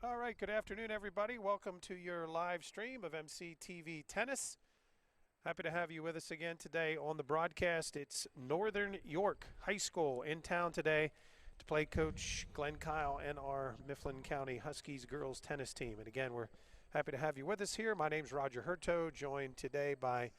All right, good afternoon, everybody. Welcome to your live stream of MCTV Tennis. Happy to have you with us again today on the broadcast. It's Northern York High School in town today to play Coach Glenn Kyle and our Mifflin County Huskies girls tennis team. And again, we're happy to have you with us here. My name's Roger Hurto, joined today by,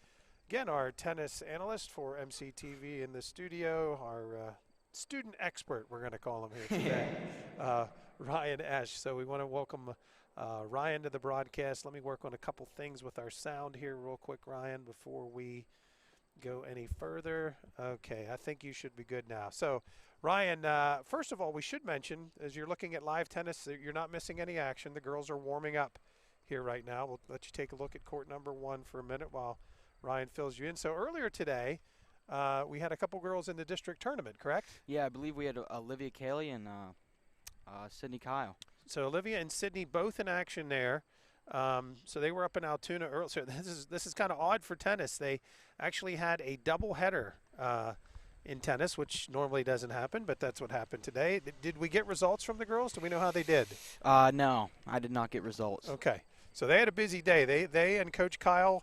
again, our tennis analyst for MCTV in the studio, our student expert, we're going to call him here today. Ryan Esch. So we want to welcome Ryan to the broadcast. Let me work on a couple things with our sound here real quick, Ryan, before we go any further. Okay, I think you should be good now. So, Ryan, first of all, we should mention, as you're looking at live tennis, that you're not missing any action. The girls are warming up here right now. We'll let you take a look at court number 1 for a minute while Ryan fills you in. So earlier today, we had a couple girls in the district tournament, correct? Yeah, I believe we had Olivia Cayley and Sydney Kyle. So Olivia and Sydney both in action there. So they were up in Altoona early. So this is kind of odd for tennis. They actually had a double header in tennis, which normally doesn't happen, but that's what happened today. Did we get results from the girls? Do we know how they did? No, I did not get results. Okay. So they had a busy day. They and Coach Kyle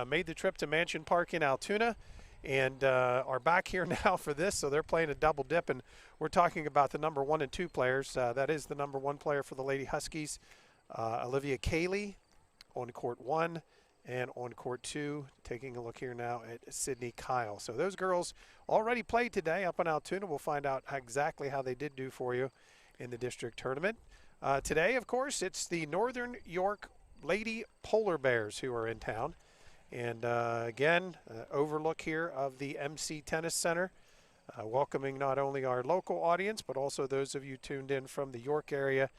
made the trip to Mansion Park in Altoona and are back here now for this. So they're playing a double dip, and we're talking about the number 1 and 2 players. That is the number 1 player for the Lady Huskies, Olivia Cayley on court 1, and on court 2, taking a look here now at Sydney Kyle. So those girls already played today up in Altoona. We'll find out exactly how they did do for you in the district tournament. Today, of course, it's the Northern York Lady Polar Bears who are in town. And again, overlook here of the MC Tennis Center, welcoming not only our local audience, but also those of you tuned in from the York area,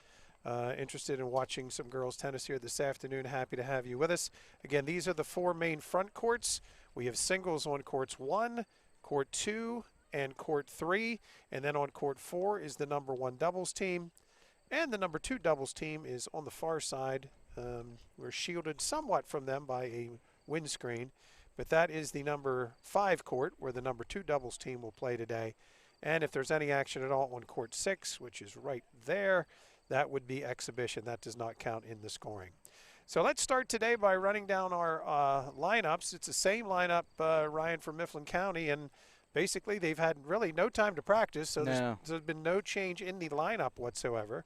interested in watching some girls tennis here this afternoon. Happy to have you with us. Again, these are the 4 main front courts. We have singles on courts 1, court 2, and court 3. And then on court 4 is the number 1 doubles team. And the number 2 doubles team is on the far side. We're shielded somewhat from them by a windscreen, but that is the number 5 court where the number 2 doubles team will play today. And if there's any action at all on court 6, which is right there, that would be exhibition. That does not count in the scoring. So let's start today by running down our lineups. It's the same lineup, Ryan, for Mifflin County, and basically they've had really no time to practice, so there's been no change in the lineup whatsoever.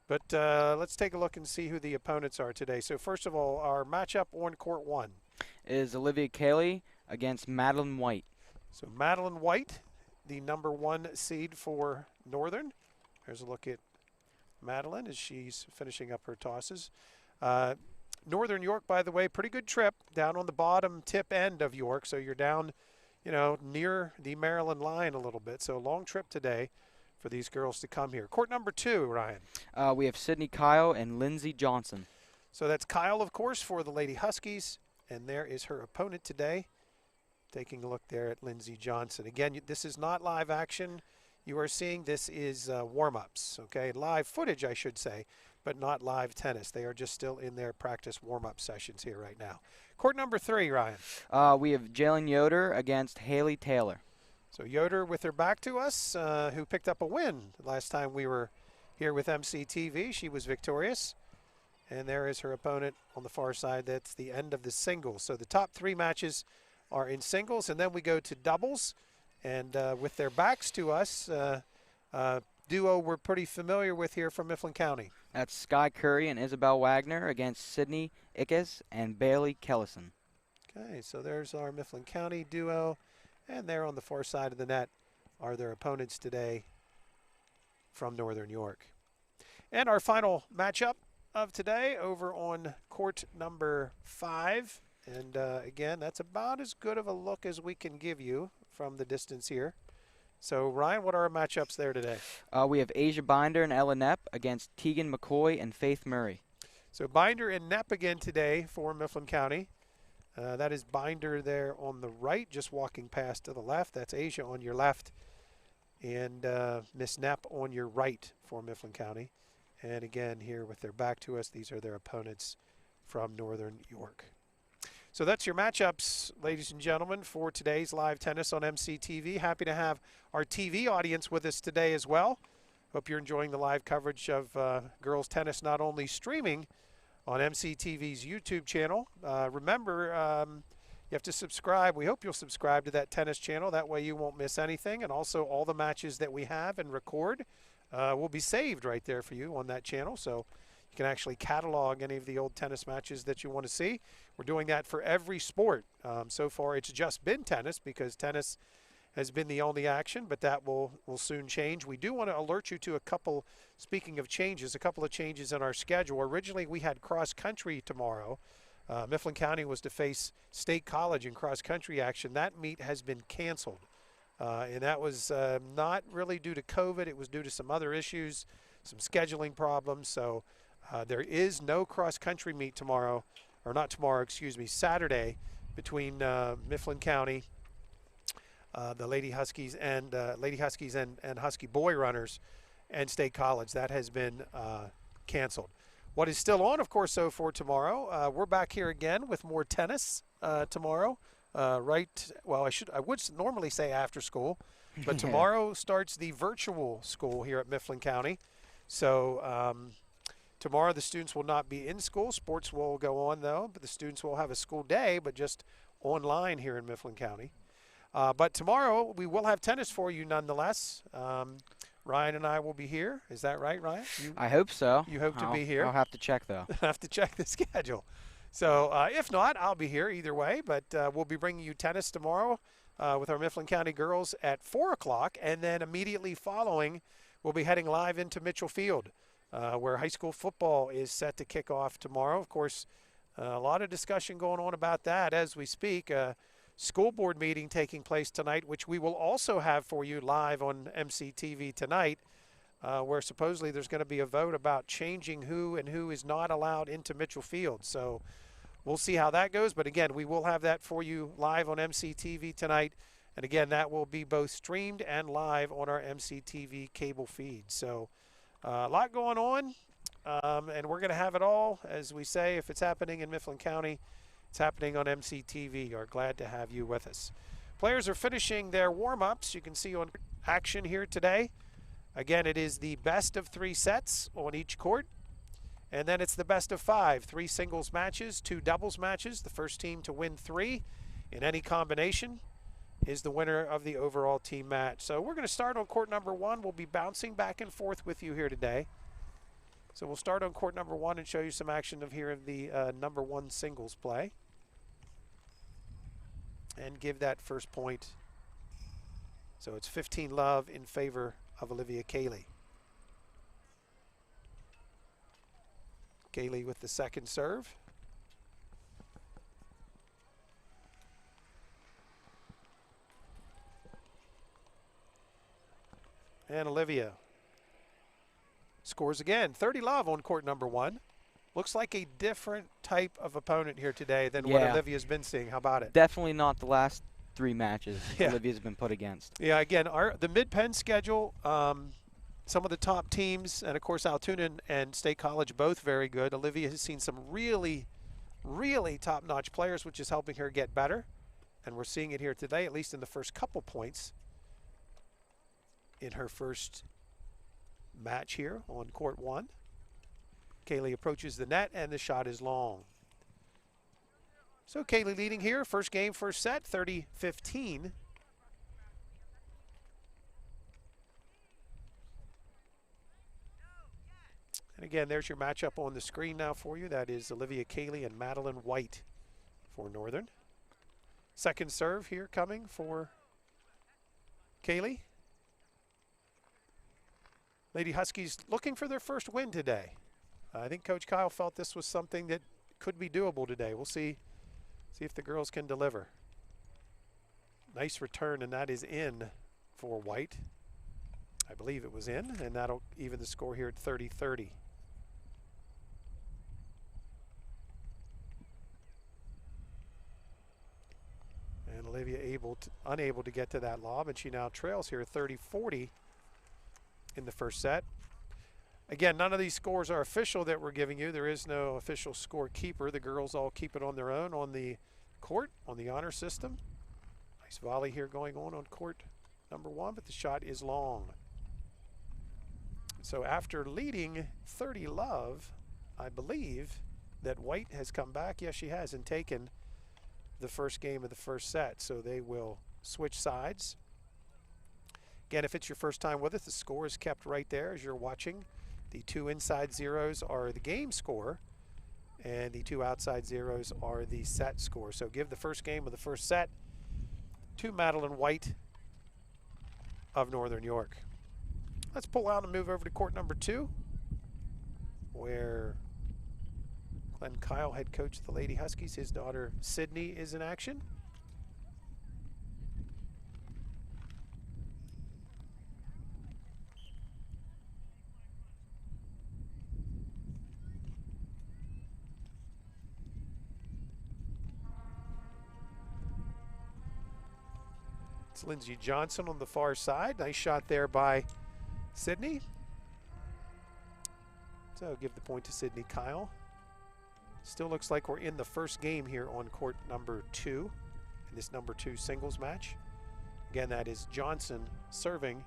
But let's take a look and see who the opponents are today. So first of all, our matchup on court 1 is Olivia Cayley against Madeline White. So Madeline White, the number 1 seed for Northern. There's a look at Madeline as she's finishing up her tosses. Northern York, by the way, pretty good trip down on the bottom tip end of York. So you're down, near the Maryland line a little bit. So a long trip today for these girls to come here. Court number 2, Ryan. We have Sydney Kyle and Lindsay Johnson. So that's Kyle, of course, for the Lady Huskies. And there is her opponent today. Taking a look there at Lindsay Johnson. Again, this is not live action. You are seeing this is warm-ups, okay? Live footage, I should say. but not live tennis. They are just still in their practice warm-up sessions here right now. Court number 3, Ryan. We have Jalen Yoder against Haley Taylor. So Yoder with her back to us, who picked up a win last time we were here with MCTV. She was victorious. And there is her opponent on the far side. That's the end of the singles. So the top 3 matches are in singles, and then we go to doubles. And with their backs to us, duo we're pretty familiar with here from Mifflin County. That's Sky Curry and Isabel Wagner against Sydney Ickes and Bailey Kellison. Okay, so there's our Mifflin County duo. And there on the far side of the net are their opponents today from Northern York. And our final matchup of today over on court number 5. And again, that's about as good of a look as we can give you from the distance here. So Ryan, what are our matchups there today? We have Asia Binder and Ella Knepp against Tegan McCoy and Faith Murray. So Binder and Knepp again today for Mifflin County. That is Binder there on the right, just walking past to the left. That's Asia on your left, and Miss Knapp on your right for Mifflin County. And again, here with their back to us, these are their opponents from Northern York. So that's your matchups, ladies and gentlemen, for today's live tennis on MCTV. Happy to have our TV audience with us today as well. Hope you're enjoying the live coverage of girls tennis, not only streaming on MCTV's YouTube channel. Remember, you have to subscribe. We hope you'll subscribe to that tennis channel. That way you won't miss anything. And also all the matches that we have and record will be saved right there for you on that channel. So you can actually catalog any of the old tennis matches that you want to see. We're doing that for every sport. So far it's just been tennis because tennis has been the only action, but that will soon change. We do want to alert you to a couple, speaking of changes, a couple of changes in our schedule. Originally we had cross country tomorrow. Mifflin County was to face State College in cross country action. That meet has been canceled. And that was not really due to COVID. It was due to some other issues, some scheduling problems. So there is no cross-country meet tomorrow, or not tomorrow, excuse me, Saturday between Mifflin County, the Lady Huskies and Husky Boy Runners and State College. That has been canceled. What is still on, of course, so for tomorrow, we're back here again with more tennis tomorrow. I would normally say after school, but tomorrow starts the virtual school here at Mifflin County. So tomorrow the students will not be in school. Sports will go on though, but the students will have a school day, but just online here in Mifflin County. But tomorrow we will have tennis for you nonetheless. Ryan and I will be here. Is that right, Ryan? I hope so. You hope to be here? I'll have to check though. Have to check the schedule. So if not, I'll be here either way, but we'll be bringing you tennis tomorrow with our Mifflin County girls at 4 o'clock, and then immediately following, we'll be heading live into Mitchell Field, where high school football is set to kick off tomorrow. Of course, a lot of discussion going on about that as we speak. School board meeting taking place tonight, which we will also have for you live on MCTV tonight, where supposedly there's going to be a vote about changing who and who is not allowed into Mitchell Field. So we'll see how that goes. But again, we will have that for you live on MCTV tonight. And again, that will be both streamed and live on our MCTV cable feed. So a lot going on. And we're going to have it all. As we say, if it's happening in Mifflin County, it's happening on MCTV. We're glad to have you with us. Players are finishing their warm-ups. You can see on action here today. Again, it is the best of 3 sets on each court. And then it's the best of 5, 3 singles matches, 2 doubles matches. The first team to win 3 in any combination is the winner of the overall team match. So we're going to start on court number 1. We'll be bouncing back and forth with you here today. So we'll start on court number 1 and show you some action of here of the number 1 singles play. And give that first point. So it's 15-love in favor of Olivia Cayley. Cayley with the second serve. And Olivia scores again. 30-love on court number 1. Looks like a different type of opponent here today than what Olivia's been seeing. How about it? Definitely not the last 3 matches Olivia's been put against. Yeah, again, the mid-pen schedule some of the top teams, and of course Altoona and State College both very good. Olivia has seen some really, really top-notch players, which is helping her get better. And we're seeing it here today, at least in the first couple points in her first match here on court 1. Kaylee approaches the net, and the shot is long. So Kaylee leading here, first game, first set, 30-15. And again, there's your matchup on the screen now for you. That is Olivia Kaylee and Madeline White for Northern. Second serve here coming for Kaylee. Lady Huskies looking for their first win today. I think Coach Kyle felt this was something that could be doable today. We'll see if the girls can deliver. Nice return, and that is in for White. I believe it was in, and that'll even the score here at 30-30. And Olivia unable to get to that lob, and she now trails here 30-40 in the first set. Again, none of these scores are official that we're giving you. There is no official score keeper. The girls all keep it on their own on the court, on the honor system. Nice volley here going on court number 1, but the shot is long. So after leading 30-love, I believe that White has come back. Yes, she has, and taken the first game of the first set. So they will switch sides. Again, if it's your first time with us, the score is kept right there as you're watching. The 2 inside zeros are the game score, and the 2 outside zeros are the set score. So give the first game of the first set to Madeline White of Northern York. Let's pull out and move over to court number 2, where Glenn Kyle, head coach of the Lady Huskies, his daughter Sydney is in action. It's Lindsay Johnson on the far side. Nice shot there by Sydney. So give the point to Sydney Kyle. Still looks like we're in the first game here on court number 2 in this number 2 singles match. Again, that is Johnson serving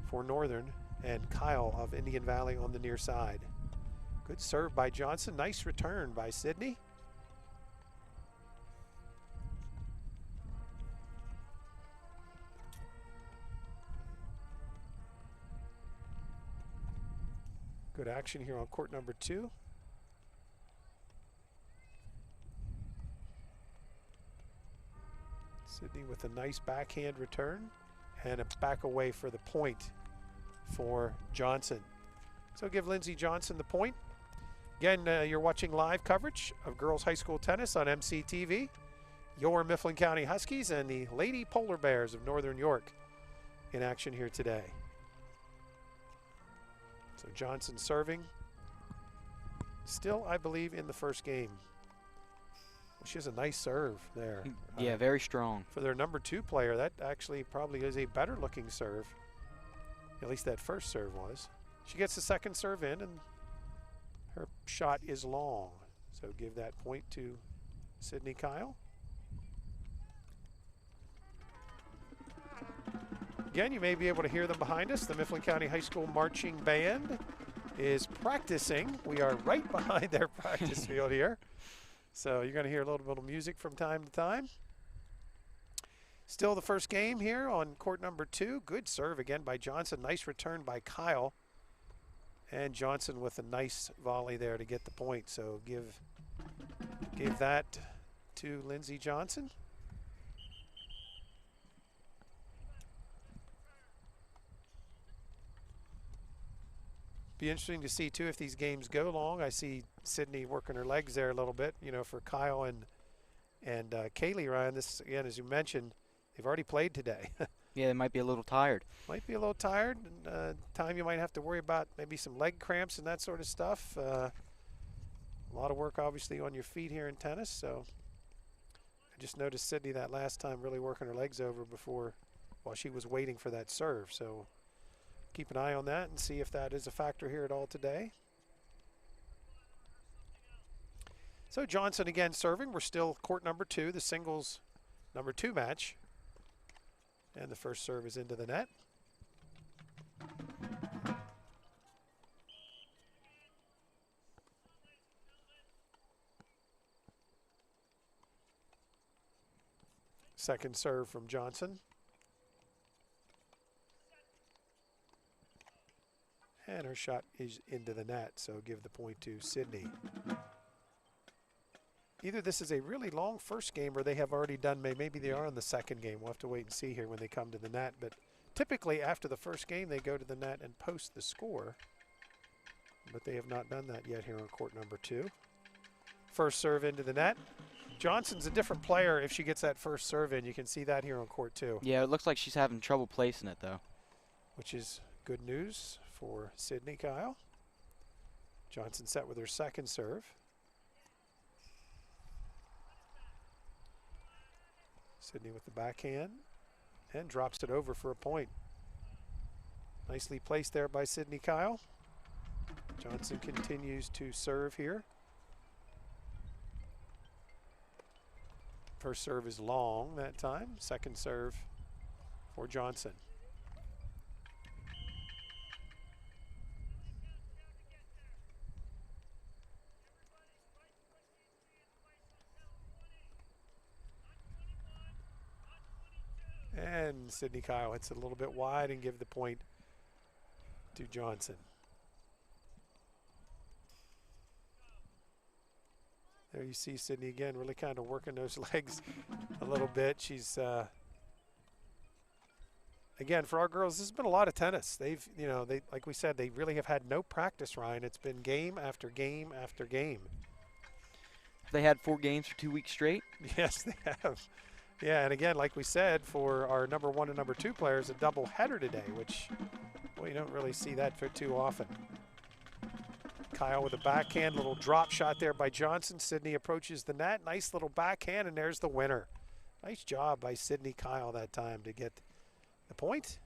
for Northern and Kyle of Indian Valley on the near side. Good serve by Johnson. Nice return by Sydney. Good action here on court number 2. Sydney with a nice backhand return and a back away for the point for Johnson. So give Lindsay Johnson the point. Again, you're watching live coverage of girls high school tennis on MCTV. Your Mifflin County Huskies and the Lady Polar Bears of Northern York in action here today. So Johnson serving. Still, I believe, in the first game. Well, she has a nice serve there. Yeah, very strong. For their number 2 player, that actually probably is a better looking serve. At least that first serve was. She gets the second serve in, and her shot is long. So give that point to Sydney Kyle. Again, you may be able to hear them behind us. The Mifflin County High School Marching Band is practicing. We are right behind their practice field here. So you're going to hear a little bit of music from time to time. Still the first game here on court number 2. Good serve again by Johnson. Nice return by Kyle. And Johnson with a nice volley there to get the point. So give that to Lindsay Johnson. Be interesting to see too if these games go long. I see Sydney working her legs there a little bit, you know, for Kyle and Kaylee. Ryan, this again, as you mentioned, they've already played today. Yeah, they might be a little tired. Might be a little tired. Time you might have to worry about maybe some leg cramps and that sort of stuff. A lot of work obviously on your feet here in tennis. So I just noticed Sydney that last time really working her legs over before while she was waiting for that serve. So keep an eye on that and see if that is a factor here at all today. So Johnson again serving. We're still court number 2, the singles number 2 match. And the first serve is into the net. Second serve from Johnson. And her shot is into the net, so give the point to Sydney. Either this is a really long first game or they have already done, maybe they are in the second game. We'll have to wait and see here when they come to the net. But typically after the first game, they go to the net and post the score. But they have not done that yet here on court number 2. First serve into the net. Johnson's a different player if she gets that first serve in. You can see that here on court 2. Yeah, it looks like she's having trouble placing it, though. Which is good news for Sydney Kyle. Johnson set with her second serve. Sydney with the backhand and drops it over for a point. Nicely placed there by Sydney Kyle. Johnson continues to serve here. First serve is long that time. Second serve for Johnson. And Sydney Kyle hits it a little bit wide and give the point to Johnson. There you see Sydney again, really kind of working those legs a little bit. She's, again, for our girls, this has been a lot of tennis. They've, like we said, they really have had no practice, Ryan. It's been game after game after game. They had 4 games for 2 weeks straight? Yes, they have. Yeah, and again, like we said, for our number 1 and number 2 players, a double header today, which, well, you don't really see that for too often. Kyle with a backhand, little drop shot there by Johnson. Sydney approaches the net. Nice little backhand, and there's the winner. Nice job by Sydney Kyle that time to get the point.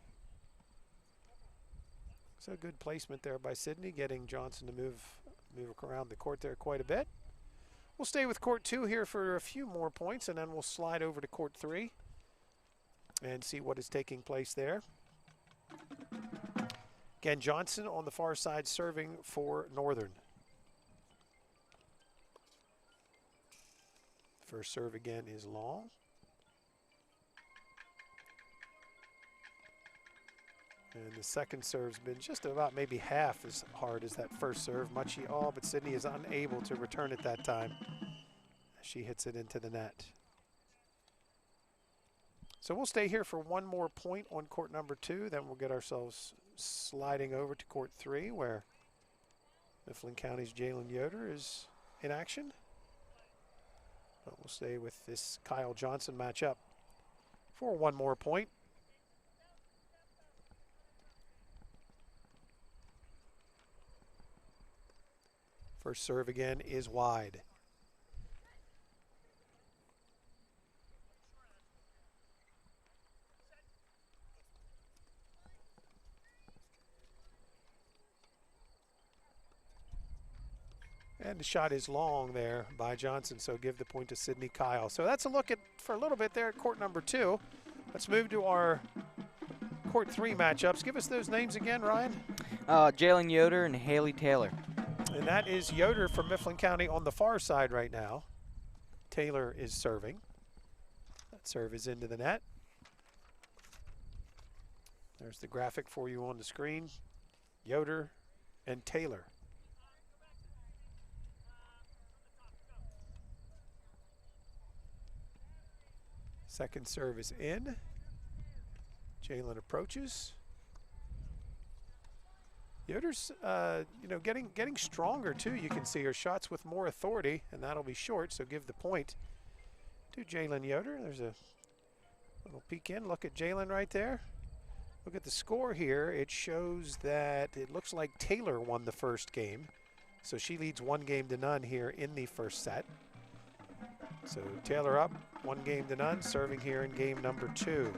So good placement there by Sydney, getting Johnson to move around the court there quite a bit. We'll stay with court 2 here for a few more points, and then we'll slide over to court 3 and see what is taking place there. Again, Johnson on the far side serving for Northern. First serve again is long. And the second serve's been just about maybe half as hard as that first serve. But Sydney is unable to return it that time. She hits it into the net. So we'll stay here for one more point on court number 2. Then we'll get ourselves sliding over to court 3, where Mifflin County's Jalen Yoder is in action. But we'll stay with this Kyle Johnson matchup for one more point. First serve again is wide. And the shot is long there by Johnson, so give the point to Sydney Kyle. So that's a look at, for a little bit there, at court number 2. Let's move to our court 3 matchups. Give us those names again, Ryan. Jalen Yoder and Haley Taylor. And that is Yoder from Mifflin County on the far side right now. Taylor is serving. That serve is into the net. There's the graphic for you on the screen. Yoder and Taylor. Second serve is in. Jalen approaches. Yoder's, getting stronger too. You can see her shots with more authority, and that'll be short. So give the point to Jalen Yoder. There's a little peek in. Look at Jalen right there. Look at the score here. It shows that it looks like Taylor won the first game, so she leads 1-0 here in the first set. So Taylor up 1-0, serving here in game number 2.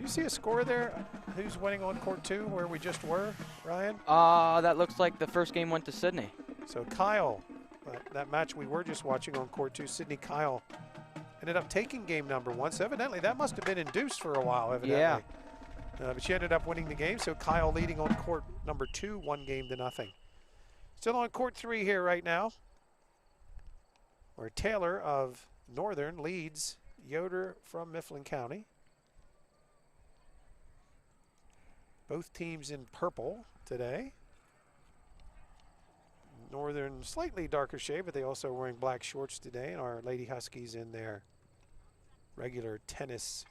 You see a score there? Who's winning on court 2 where we just were, Ryan? That looks like the first game went to Sydney. So Kyle, that match we were just watching on court 2, Sydney Kyle ended up taking game number 1. So evidently that must have been induced for a while, evidently. Yeah. But she ended up winning the game. So Kyle leading on court number 2, 1-0. Still on court 3 here right now, where Taylor of Northern leads Yoder from Mifflin County. Both teams in purple today. Northern slightly darker shade, but they also are wearing black shorts today, and our Lady Huskies in their regular tennis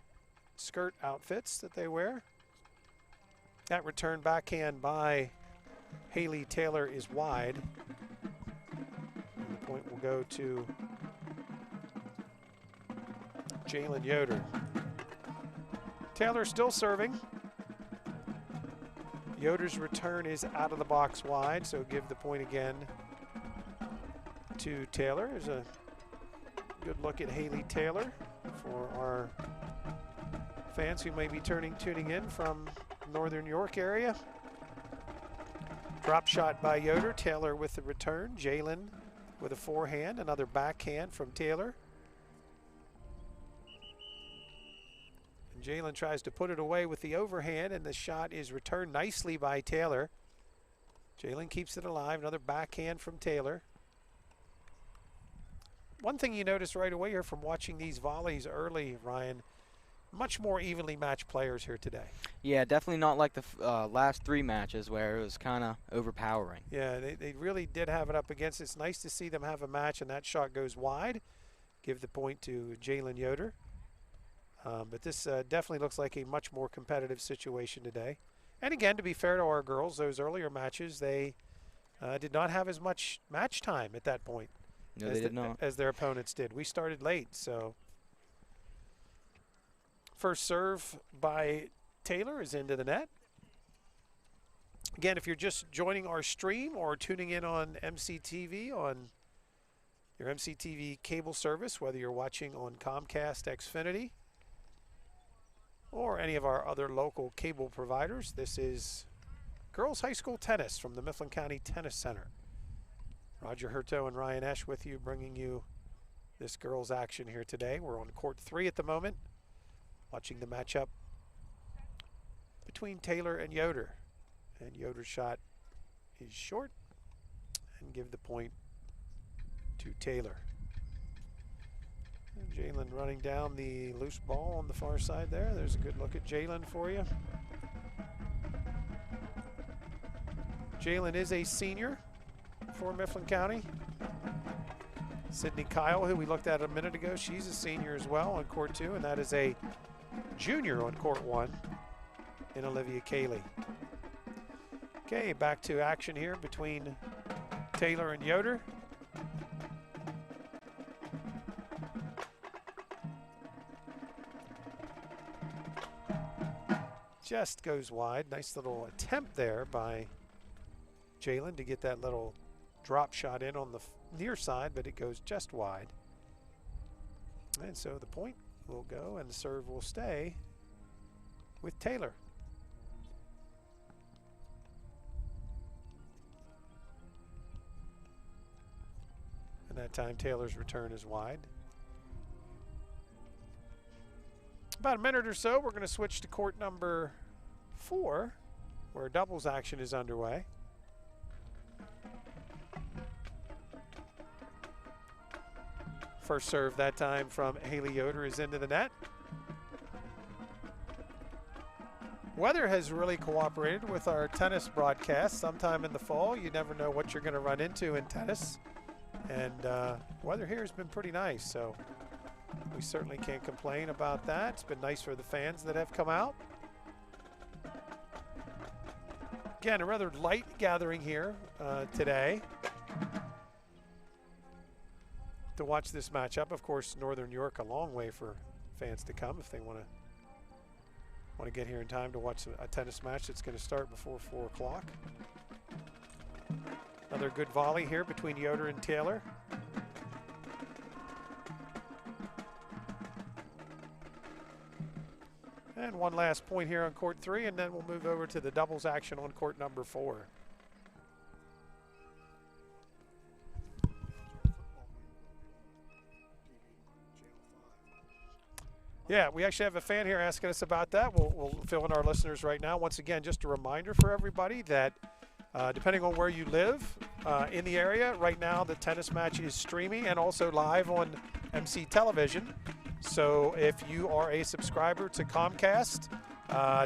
skirt outfits that they wear. That return backhand by Haley Taylor is wide. And the point will go to Jalen Yoder. Taylor still serving. Yoder's return is out of the box wide, so give the point again to Taylor. There's a good look at Haley Taylor for our fans who may be tuning in from Northern York area. Drop shot by Yoder, Taylor with the return, Jalen with a forehand, another backhand from Taylor. Jalen tries to put it away with the overhand, and the shot is returned nicely by Taylor. Jalen keeps it alive. Another backhand from Taylor. One thing you notice right away here from watching these volleys early, Ryan, much more evenly matched players here today. Yeah, definitely not like the last 3 matches where it was kind of overpowering. Yeah, they really did have it up against it. It's nice to see them have a match, and that shot goes wide. Give the point to Jalen Yoder. But this definitely looks like a much more competitive situation today. And again, to be fair to our girls, those earlier matches, they did not have as much match time at that point No, they did not. as their opponents did. We started late, so. First serve by Taylor is into the net. Again, if you're just joining our stream or tuning in on MCTV, on your MCTV cable service, whether you're watching on Comcast, Xfinity, or any of our other local cable providers, this is girls high school tennis from the Mifflin County Tennis Center. Roger Hurto and Ryan Esch with you, bringing you this girls action here today. We're on court 3 at the moment, watching the matchup between Taylor and Yoder. And Yoder's shot is short, and give the point to Taylor. And Jalen running down the loose ball on the far side there. There's a good look at Jalen for you. Jalen is a senior for Mifflin County. Sydney Kyle, who we looked at a minute ago, she's a senior as well on court 2, and that is a junior on court 1 in Olivia Cayley. Okay, back to action here between Taylor and Yoder. Just goes wide. Nice little attempt there by Jalen to get that little drop shot in on the near side, but it goes just wide. And so the point will go and the serve will stay with Taylor. And that time Taylor's return is wide. About a minute or so, we're going to switch to court number 4, where doubles action is underway. First serve that time from Haley Yoder is into the net. Weather has really cooperated with our tennis broadcast. Sometime in the fall, you never know what you're going to run into in tennis. And weather here has been pretty nice, so we certainly can't complain about that. It's been nice for the fans that have come out. Again, a rather light gathering here today to watch this matchup. Of course, Northern York, a long way for fans to come if they want to get here in time to watch a tennis match that's going to start before 4 o'clock. Another good volley here between Yoder and Taylor. And And one last point here on court 3, and then we'll move over to the doubles action on court number 4. Yeah, we actually have a fan here asking us about that. We'll fill in our listeners right now. Once again, just a reminder for everybody that depending on where you live in the area, right now the tennis match is streaming and also live on MC Television. So if you are a subscriber to Comcast,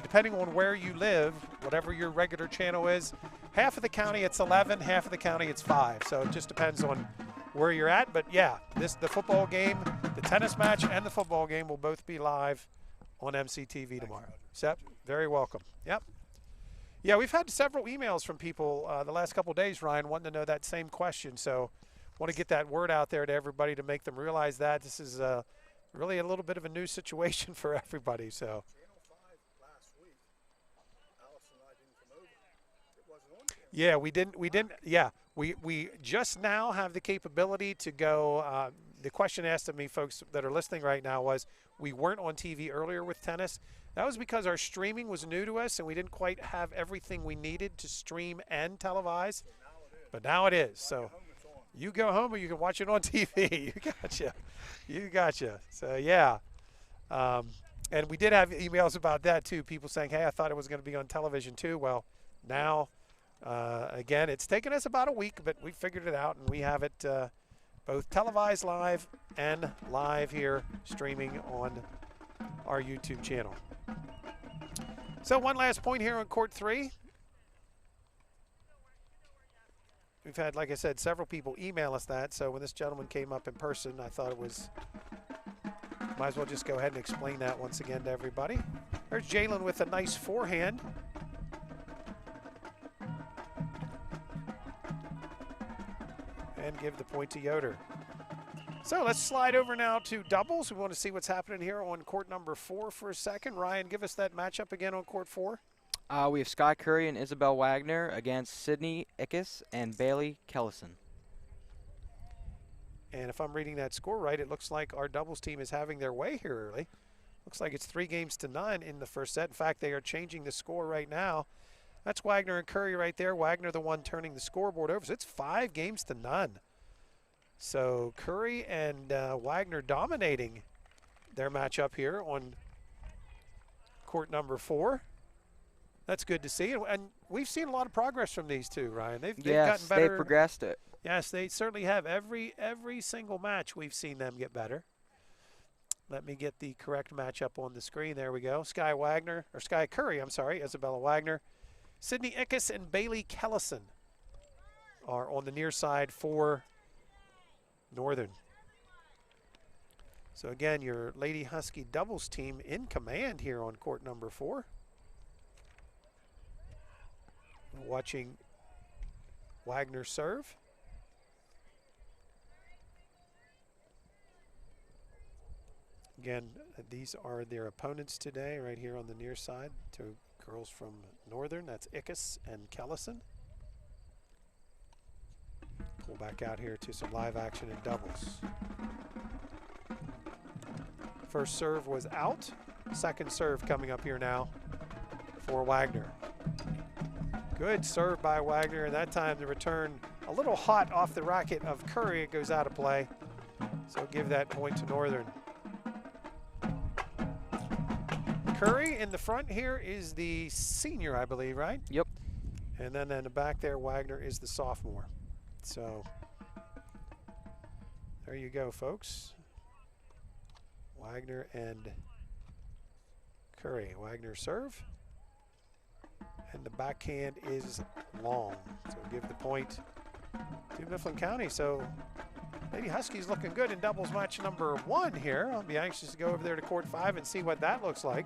depending on where you live, whatever your regular channel is, half of the county it's 11, half of the county it's 5. So it just depends on where you're at. But yeah, the football game, the tennis match, and the football game will both be live on MCTV tomorrow. Yep, very welcome. Yep. Yeah, we've had several emails from people the last couple of days, Ryan, wanting to know that same question. So want to get that word out there to everybody to make them realize that this is really a little bit of a new situation for everybody. So. Yeah, we didn't. Yeah, we just now have the capability to go. The question asked of me, folks that are listening right now, was we weren't on TV earlier with tennis. That was because our streaming was new to us and we didn't quite have everything we needed to stream and televise. But now it is. So you go home or you can watch it on TV. You gotcha. You gotcha. So yeah. And we did have emails about that too. People saying, hey, I thought it was going to be on television too. Well, now. Again, it's taken us about a week, but we figured it out, and we have it both televised live and live here streaming on our YouTube channel. So one last point here on court 3. We've had, like I said, several people email us that, so when this gentleman came up in person, I thought it was, might as well just go ahead and explain that once again to everybody. There's Jalen with a nice forehand. And give the point to Yoder. So let's slide over now to doubles. We want to see what's happening here on court number 4 for a second. Ryan, give us that matchup again on court 4. We have Sky Curry and Isabel Wagner against Sydney Ickes and Bailey Kellison. And if I'm reading that score right, it looks like our doubles team is having their way here early. Looks like it's 3-0 in the first set. In fact, they are changing the score right now. That's Wagner and Curry right there. Wagner the one turning the scoreboard over. So it's 5-0. So Curry and Wagner dominating their matchup here on court number 4. That's good to see. And we've seen a lot of progress from these two, Ryan. They've gotten better. They've progressed it. Yes, they certainly have. Every single match we've seen them get better. Let me get the correct matchup on the screen. There we go. Sky Curry, I'm sorry, Isabella Wagner. Sydney Ickes and Bailey Kellison are on the near side for Northern. So again, your Lady Husky doubles team in command here on court number 4. Watching Wagner serve. Again, these are their opponents today right here on the near side. Two girls from Northern. That's Ickes and Kellison. Pull back out here to some live action in doubles. First serve was out. Second serve coming up here now for Wagner. Good serve by Wagner, and that time the return a little hot off the racket of Curry. It goes out of play. So give that point to Northern. Curry in the front here is the senior, I believe, right? Yep. And then in the back there, Wagner is the sophomore. So there you go, folks. Wagner and Curry. Wagner serve. And the backhand is long. So give the point to Mifflin County. So Lady Huskies looking good in doubles match number 1 here. I'll be anxious to go over there to court 5 and see what that looks like.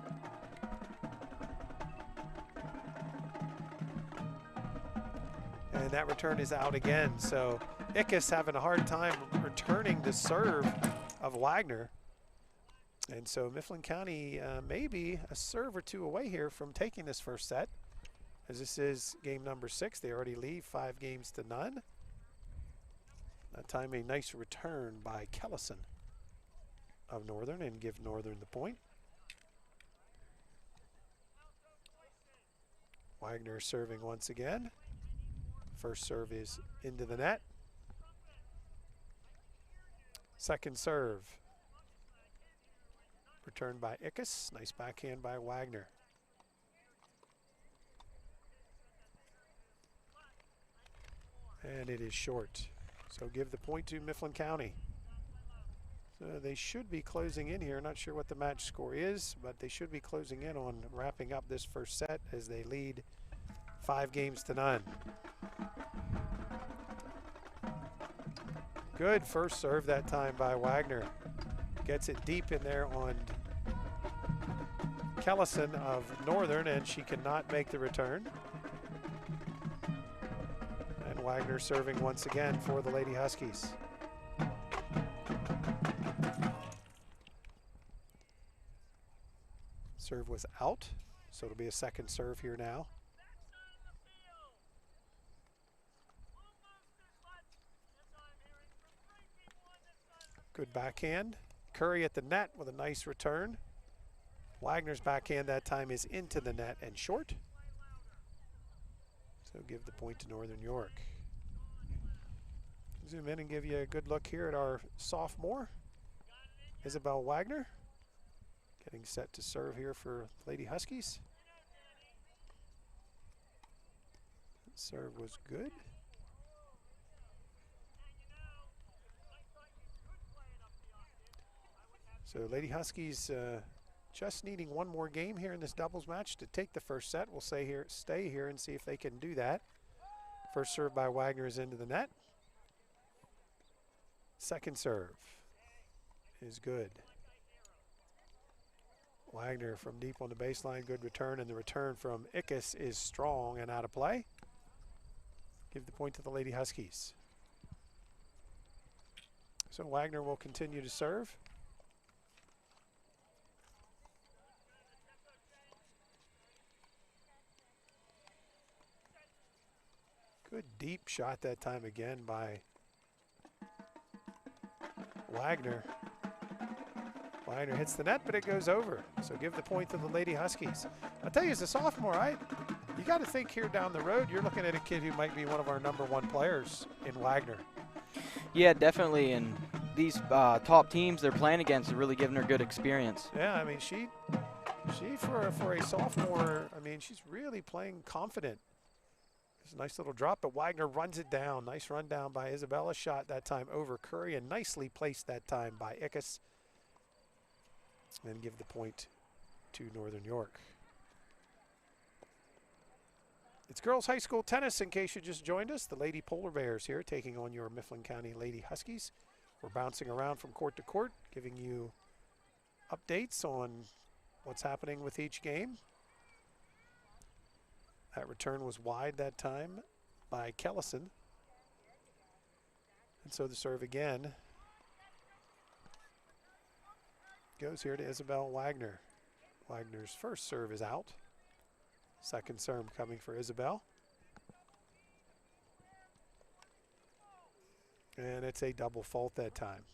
And that return is out again. So Ickes having a hard time returning the serve of Wagner. And so Mifflin County maybe a serve or two away here from taking this first set. As this is game number 6. They already lead 5-0. That time a nice return by Kellison of Northern and give Northern the point. Wagner serving once again. First serve is into the net. Second serve. Returned by Ickes. Nice backhand by Wagner. And it is short. So give the point to Mifflin County. So they should be closing in here. Not sure what the match score is, but they should be closing in on wrapping up this first set as they lead 5-0. Good first serve that time by Wagner. Gets it deep in there on Kellison of Northern, and she cannot make the return. And Wagner serving once again for the Lady Huskies. Serve was out, so it'll be a second serve here now. Good backhand. Curry at the net with a nice return. Wagner's backhand that time is into the net and short. So give the point to Northern York. Zoom in and give you a good look here at our sophomore, Isabel Wagner. Getting set to serve here for Lady Huskies. Serve was good. So Lady Huskies just needing one more game here in this doubles match to take the first set. We'll stay here and see if they can do that. First serve by Wagner is into the net. Second serve is good. Wagner from deep on the baseline, good return, and the return from Ickes is strong and out of play. Give the point to the Lady Huskies. So Wagner will continue to serve. Good deep shot that time again by Wagner. Wagner hits the net, but it goes over. So give the point to the Lady Huskies. I'll tell you, as a sophomore, you got to think here down the road, you're looking at a kid who might be one of our #1 players in Wagner. Yeah, definitely. And these top teams they're playing against are really giving her good experience. Yeah, I mean, she for a sophomore, I mean, she's really playing confident. It's a nice little drop, but Wagner runs it down. Nice run down by Isabella. Shot that time over Curry, and nicely placed that time by Ickes. And give the point to Northern York. It's girls high school tennis, in case you just joined us. The Lady Polar Bears here taking on your Mifflin County Lady Huskies. We're bouncing around from court to court, giving you updates on what's happening with each game. That return was wide that time by Kellison. And so the serve again goes here to Isabel Wagner. Wagner's first serve is out. Second serve coming for Isabel. And it's a double fault that time.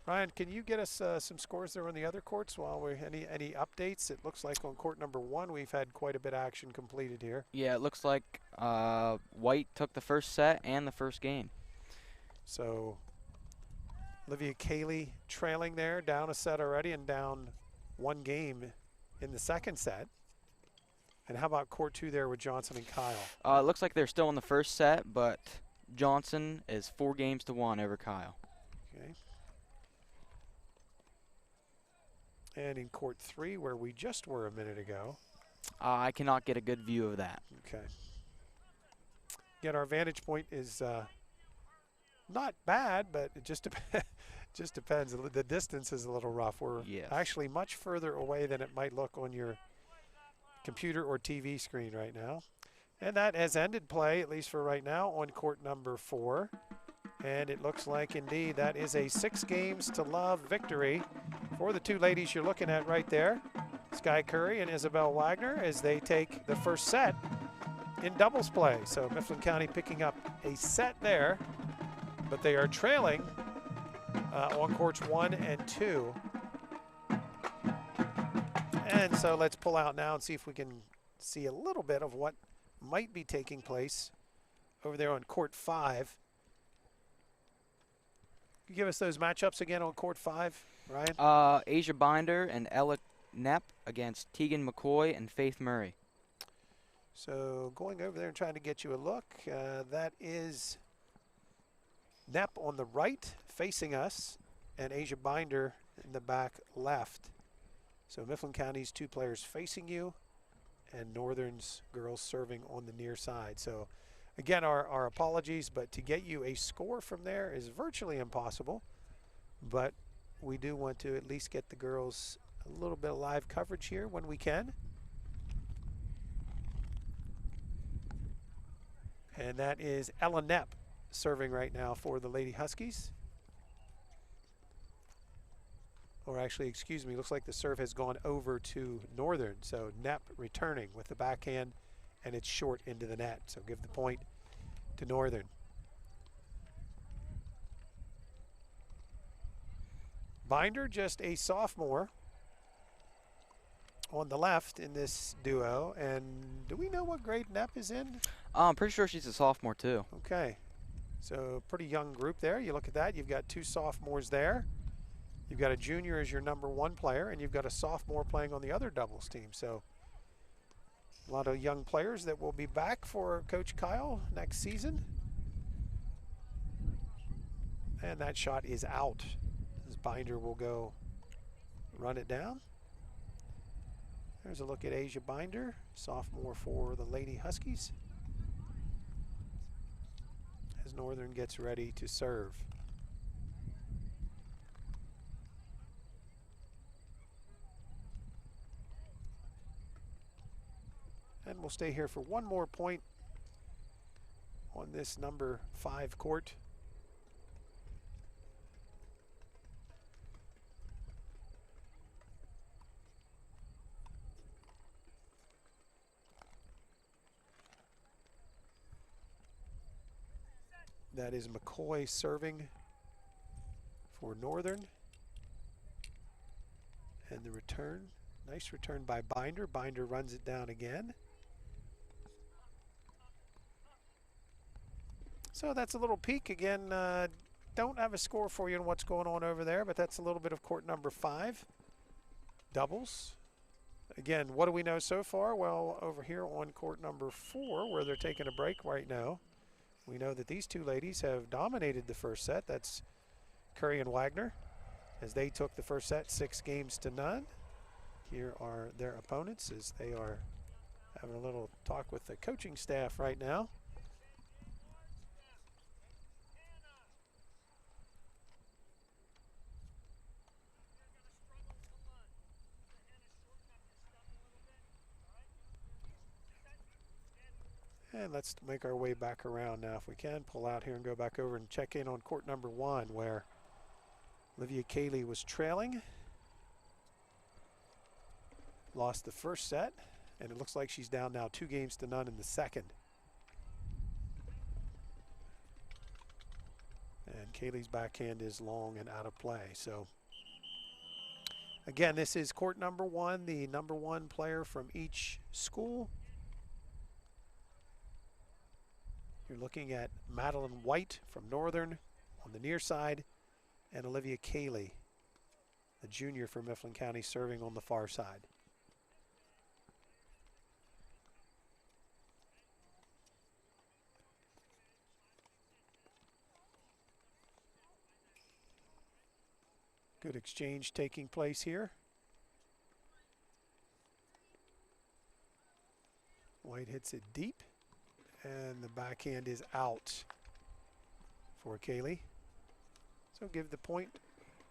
Ryan, can you get us some scores there on the other courts while we're any updates? It looks like on court #1 we've had quite a bit of action completed here. Yeah, it looks like White took the first set and the first game. So Olivia Cayley trailing there, down a set already and down one game in the second set. And how about court 2 there with Johnson and Kyle? It looks like they're still in the first set, but Johnson is 4-1 over Kyle. Okay. And in court 3, where we just were a minute ago. I cannot get a good view of that. Okay. Again, our vantage point is not bad, but it just just depends. The distance is a little rough. We're actually much further away than it might look on your computer or TV screen right now. And that has ended play, at least for right now, on court #4. And it looks like, indeed, that is a 6-0 victory for the two ladies you're looking at right there, Sky Curry and Isabel Wagner, as they take the first set in doubles play. So Mifflin County picking up a set there, but they are trailing on courts 1 and 2. And so let's pull out now and see if we can see a little bit of what might be taking place over there on court 5. Can you give us those matchups again on court 5, Ryan? Asia Binder and Ella Knepp against Tegan McCoy and Faith Murray. So going over there and trying to get you a look. That is Knepp on the right facing us and Asia Binder in the back left. So Mifflin County's 2 players facing you and Northern's girls serving on the near side. So again, our apologies, but to get you a score from there is virtually impossible. But we do want to at least get the girls a little bit of live coverage here when we can. And that is Ella Knepp serving right now for the Lady Huskies. Or actually, excuse me, looks like the serve has gone over to Northern. So Knepp returning with the backhand, and it's short into the net. So give the point to Northern. Binder, just a sophomore on the left in this duo. And do we know what grade Knepp is in? I'm pretty sure she's a sophomore too. Okay, so pretty young group there. You look at that, you've got 2 sophomores there. You've got a junior as your #1 player, and you've got a sophomore playing on the other doubles team. So a lot of young players that will be back for Coach Kyle next season. And that shot is out. As Binder will go run it down. There's a look at Asia Binder, sophomore for the Lady Huskies, as Northern gets ready to serve. And we'll stay here for one more point on this #5 court. That is McCoy serving for Northern. And the return, nice return by Binder. Binder runs it down again. So that's a little peek. Again, don't have a score for you on what's going on over there, but that's a little bit of court #5. Doubles. Again, what do we know so far? Well, over here on court #4, where they're taking a break right now, we know that these 2 ladies have dominated the first set. That's Curry and Wagner, as they took the first set 6-0. Here are their opponents as they are having a little talk with the coaching staff right now. And let's make our way back around now if we can. Pull out here and go back over and check in on court #1, where Olivia Cayley was trailing. Lost the first set, and it looks like she's down now 2-0 in the second. And Cayley's backhand is long and out of play. So again, this is court #1, the #1 player from each school. You're looking at Madeline White from Northern on the near side, and Olivia Cayley, the junior from Mifflin County, serving on the far side. Good exchange taking place here. White hits it deep, and the backhand is out for Cayley. So give the point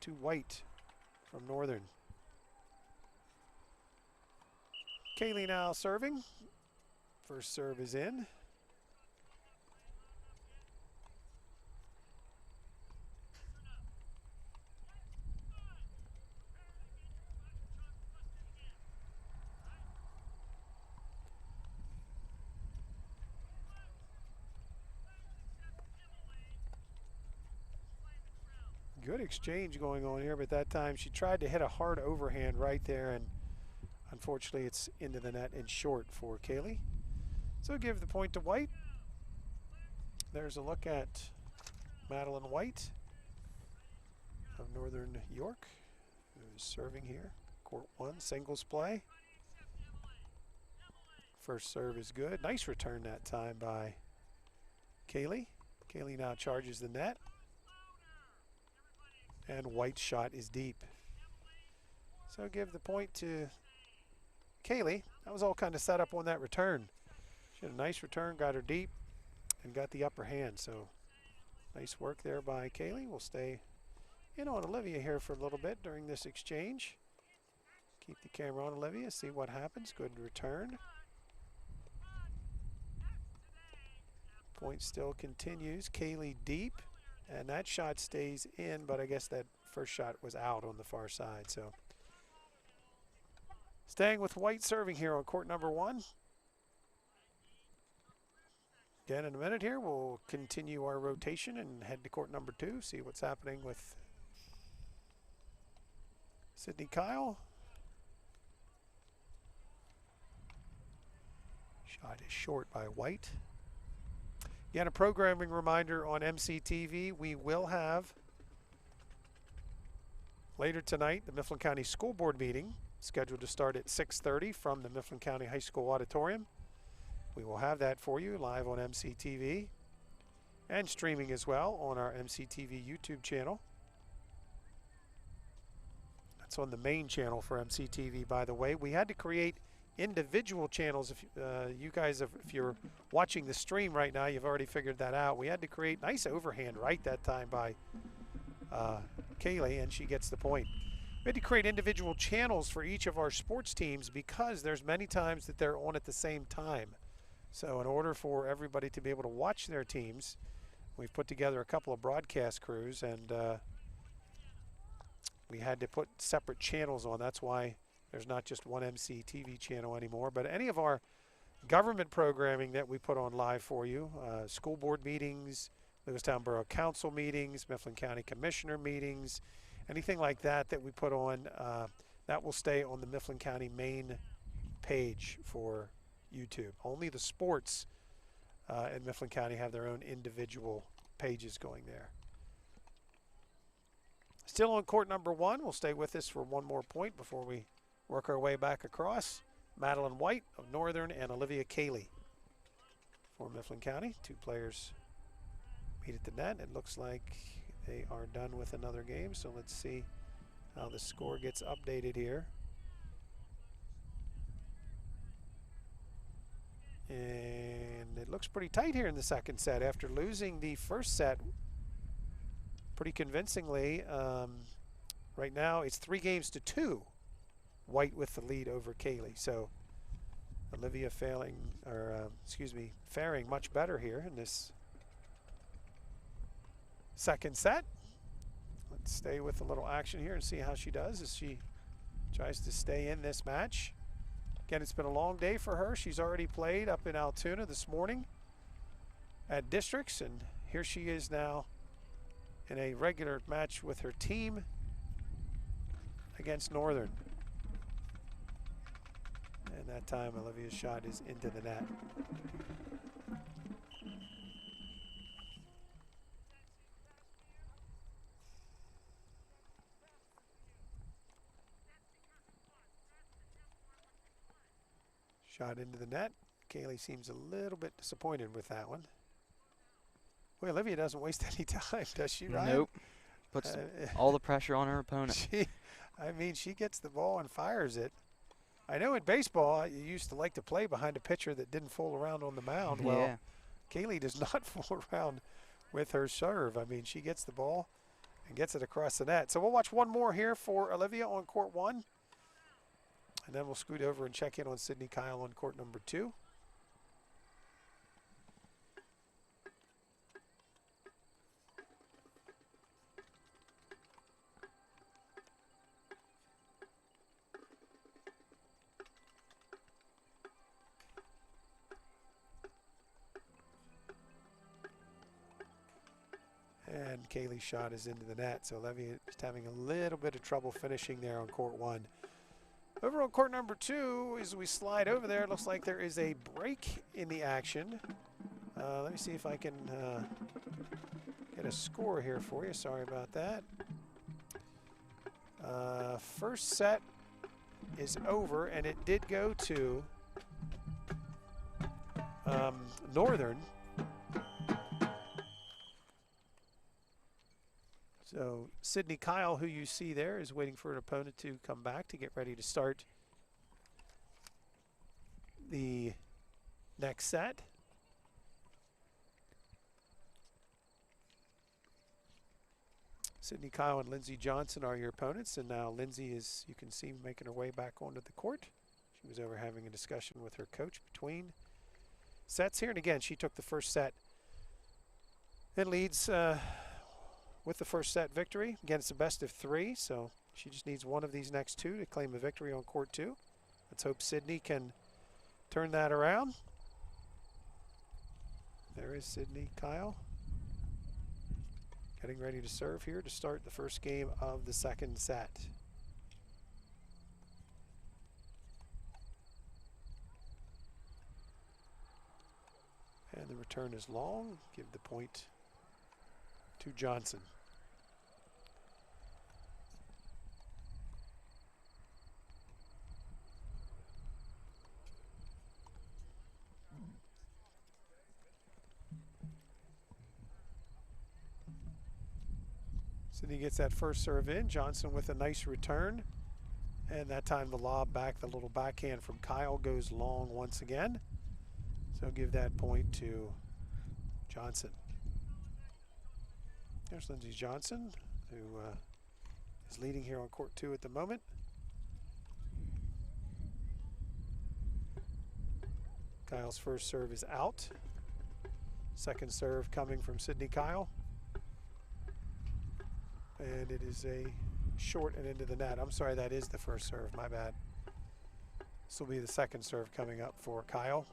to White from Northern. Cayley now serving. First serve is in. Good exchange going on here, but that time she tried to hit a hard overhand right there, and Unfortunately, it's into the net and short for Kaylee. So give the point to White. There's a look at Madeline White of Northern York, who's serving here. Court 1, singles play. First serve is good. Nice return that time by Kaylee. Kaylee now charges the net. And White's shot is deep. So give the point to Kaylee. That was all kind of set up on that return. She had a nice return, got her deep, and got the upper hand. So nice work there by Kaylee. We'll stay in on Olivia here for a little bit during this exchange. Keep the camera on Olivia, see what happens. Good return. Point still continues. Kaylee deep, and that shot stays in, but I guess that first shot was out on the far side. So staying with White serving here on court number 1. Again, in a minute here, we'll continue our rotation and head to court number 2, see what's happening with Sydney Kyle. Shot is short by White. Again, a programming reminder on MCTV. We will have later tonight the Mifflin County School Board meeting scheduled to start at 6:30 from the Mifflin County High School Auditorium. We will have that for you live on MCTV and streaming as well on our MCTV YouTube channel. That's on the main channel for MCTV, by the way. We had to create individual channels. If you guys, if you're watching the stream right now, you've already figured that out. We had to create nice overhand right that time by Kaylee, and she gets the point. We had to create individual channels for each of our sports teams because there's many times that they're on at the same time. So in order for everybody to be able to watch their teams, we've put together a couple of broadcast crews, and we had to put separate channels on. That's why there's not just one MCTV channel anymore. But any of our government programming that we put on live for you, school board meetings, Lewistown Borough Council meetings, Mifflin County Commissioner meetings, anything like that that we put on, that will stay on the Mifflin County main page for YouTube. Only the sports in Mifflin County have their own individual pages going there. Still on court number 1. We'll stay with this for one more point before we work our way back across. Madeline White of Northern and Olivia Kaylee for Mifflin County. 2 players meet at the net. It looks like they are done with another game, so let's see how the score gets updated here. And it looks pretty tight here in the second set after losing the first set pretty convincingly. Right now it's 3-2. White with the lead over Kaylee. So Olivia faring much better here in this second set. Let's stay with a little action here and see how she does as she tries to stay in this match. Again, it's been a long day for her. She's already played up in Altoona this morning at districts, and here she is now in a regular match with her team against Northern. And that time Olivia's shot is into the net. Shot into the net. Kaylee seems a little bit disappointed with that one. Well, Olivia doesn't waste any time, does she, Ryan? Nope. Puts all the pressure on her opponent. She gets the ball and fires it. I know in baseball, you used to like to play behind a pitcher that didn't fool around on the mound. Well, yeah. Kaylee does not fool around with her serve. I mean, she gets the ball and gets it across the net. So we'll watch one more here for Olivia on court 1. And then we'll scoot over and check in on Sydney Kyle on court number 2. And Kaylee's shot is into the net. So Olivia is having a little bit of trouble finishing there on court 1. Over on court number 2, as we slide over there, it looks like there is a break in the action. Let me see if I can get a score here for you. Sorry about that. First set is over, and it did go to Northern. So Sydney Kyle, who you see there, is waiting for an opponent to come back to get ready to start the next set. Sydney Kyle and Lindsay Johnson are your opponents, and now Lindsay is, you can see, making her way back onto the court. She was over having a discussion with her coach between sets here, and again, she took the first set and leads with the first set victory. Again, it's a best of 3, so she just needs one of these next 2 to claim a victory on court 2. Let's hope Sydney can turn that around. There is Sydney Kyle, getting ready to serve here to start the first game of the second set. And the return is long. Give the point to Johnson. Sydney gets that first serve in. Johnson with a nice return. And that time the lob back, the little backhand from Kyle goes long once again. So give that point to Johnson. There's Lindsay Johnson, who is leading here on court 2 at the moment. Kyle's first serve is out. Second serve coming from Sydney Kyle. And it is a short and into the net. I'm sorry, that is the first serve, my bad. This will be the second serve coming up for Kyle.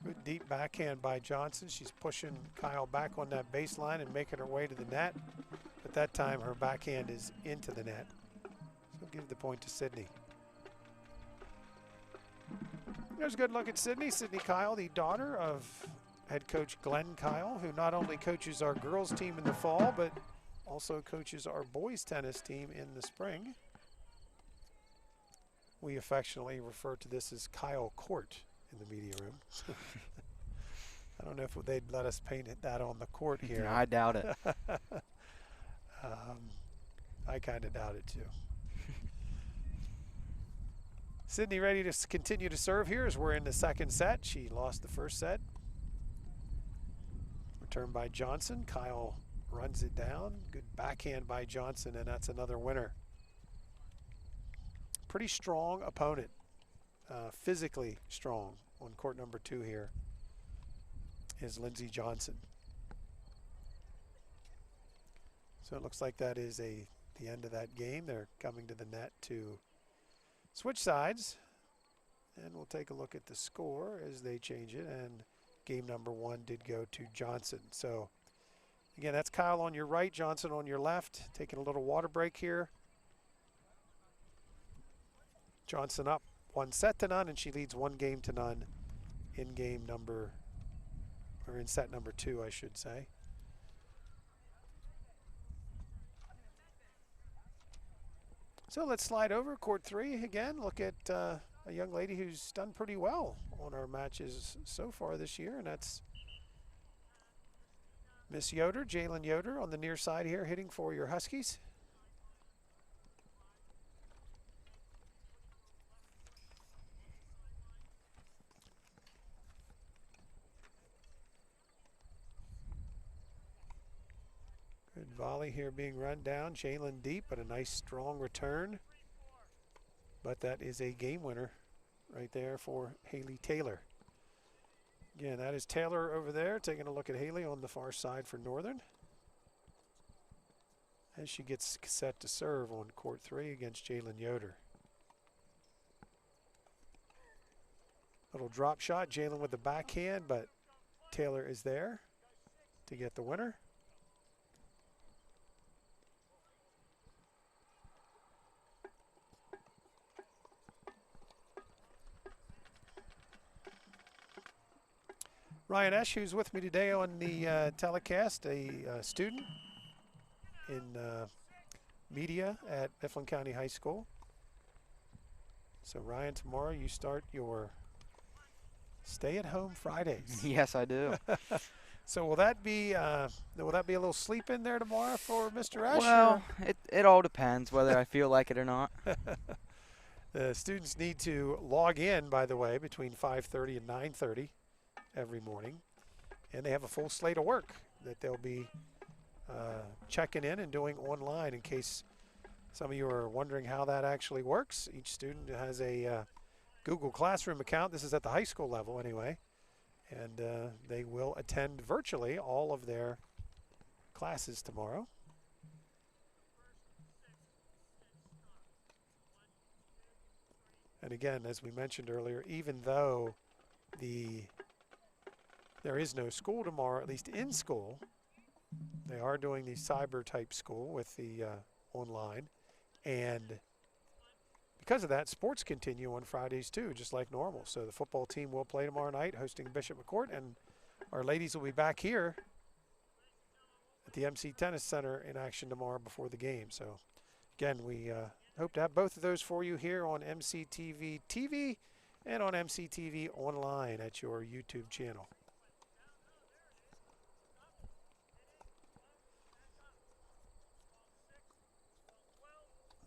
Good deep backhand by Johnson. She's pushing Kyle back on that baseline and making her way to the net. But that time her backhand is into the net. So give the point to Sydney. There's a good look at Sydney. Sydney Kyle, the daughter of head coach Glenn Kyle, who not only coaches our girls team in the fall, but also coaches our boys tennis team in the spring. We affectionately refer to this as Kyle Court in the media room. I don't know if they'd let us paint that on the court here. I doubt it. I kind of doubt it too. Sydney ready to continue to serve here as we're in the second set. She lost the first set. Return by Johnson. Kyle runs it down. Good backhand by Johnson, and that's another winner. Pretty strong opponent. Physically strong on court number 2 here is Lindsay Johnson. So it looks like that is the end of that game. They're coming to the net to switch sides, and we'll take a look at the score as they change it, and game number 1 did go to Johnson. So again, that's Kyle on your right, Johnson on your left, taking a little water break here. Johnson up 1-0, and she leads 1-0 in game number, or in set number 2, I should say. So let's slide over court 3 again. Look at a young lady who's done pretty well on our matches so far this year, and that's Miss Yoder, Jalen Yoder, on the near side here, hitting for your Huskies. Good volley here being run down. Jalen deep, but a nice strong return. But that is a game winner right there for Haley Taylor. Again, that is Taylor over there, taking a look at Haley on the far side for Northern, as she gets set to serve on court 3 against Jalen Yoder. Little drop shot, Jalen with the backhand, but Taylor is there to get the winner. Ryan Esch, who's with me today on the telecast, a student in media at Mifflin County High School. So Ryan, tomorrow you start your stay-at-home Fridays. Yes, I do. So will that be a little sleep in there tomorrow for Mr. Esch? Well, it all depends whether I feel like it or not. The students need to log in, by the way, between 5:30 and 9:30 every morning, and they have a full slate of work that they'll be checking in and doing online. In case some of you are wondering how that actually works, each student has a Google Classroom account. This is at the high school level anyway, and they will attend virtually all of their classes tomorrow. And again, as we mentioned earlier, even though there is no school tomorrow, at least in school, they are doing the cyber type school with the online. And because of that, sports continue on Fridays too, just like normal. So the football team will play tomorrow night, hosting Bishop McCourt, and our ladies will be back here at the MC Tennis Center in action tomorrow before the game. So again, we hope to have both of those for you here on MCTV TV and on MCTV online at your YouTube channel.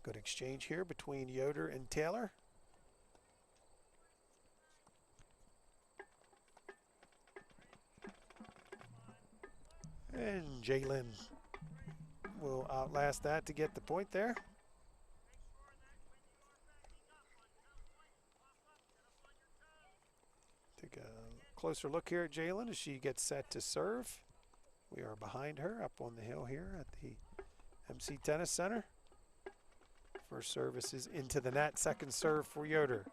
Good exchange here between Yoder and Taylor. And Jalen will outlast that to get the point there. Take a closer look here at Jalen as she gets set to serve. We are behind her up on the hill here at the MC Tennis Center. First service is into the net. Second serve for Yoder.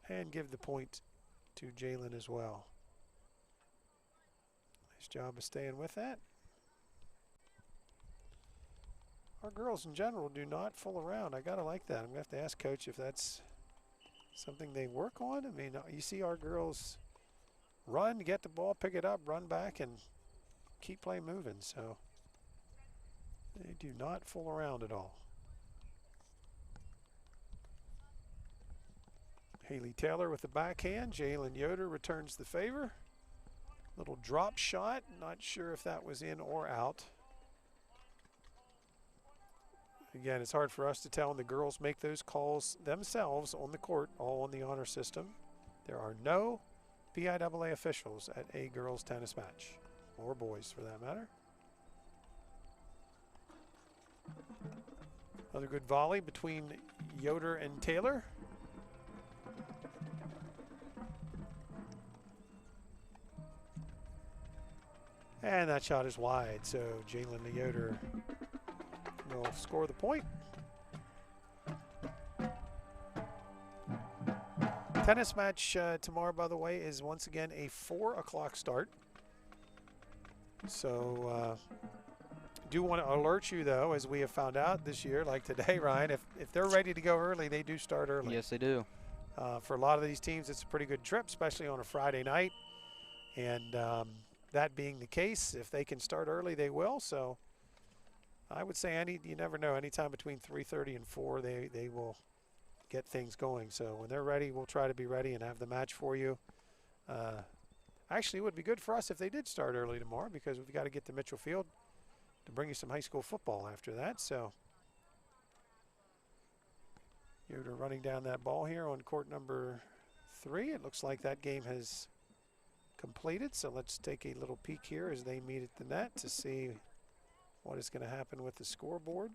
And give the point to Jalen as well. Nice job of staying with that. Our girls in general do not fool around. I gotta like that. I'm gonna have to ask Coach if that's something they work on. I mean, you see our girls run, get the ball, pick it up, run back, and keep play moving. So they do not fool around at all. Haley Taylor with the backhand. Jalen Yoder returns the favor. Little drop shot. Not sure if that was in or out. Again, it's hard for us to tell when the girls make those calls themselves on the court, all on the honor system. There are no PIAA officials at a girls' tennis match, or boys for that matter. Another good volley between Yoder and Taylor. And that shot is wide, so Jalen Yoder will score the point. Tennis match tomorrow, by the way, is once again a 4 o'clock start. So do want to alert you, though, as we have found out this year, like today, Ryan, if they're ready to go early, they do start early. Yes, they do. For a lot of these teams, it's a pretty good trip, especially on a Friday night. And that being the case, if they can start early, they will. So I would say you never know. Anytime between 3:30 and 4, they will get things going. So when they're ready, we'll try to be ready and have the match for you. Actually, it would be good for us if they did start early tomorrow, because we've got to get to Mitchell Field to bring you some high school football after that. So Yoder running down that ball here on court number 3. It looks like that game has completed. So let's take a little peek here as they meet at the net to see what is going to happen with the scoreboard.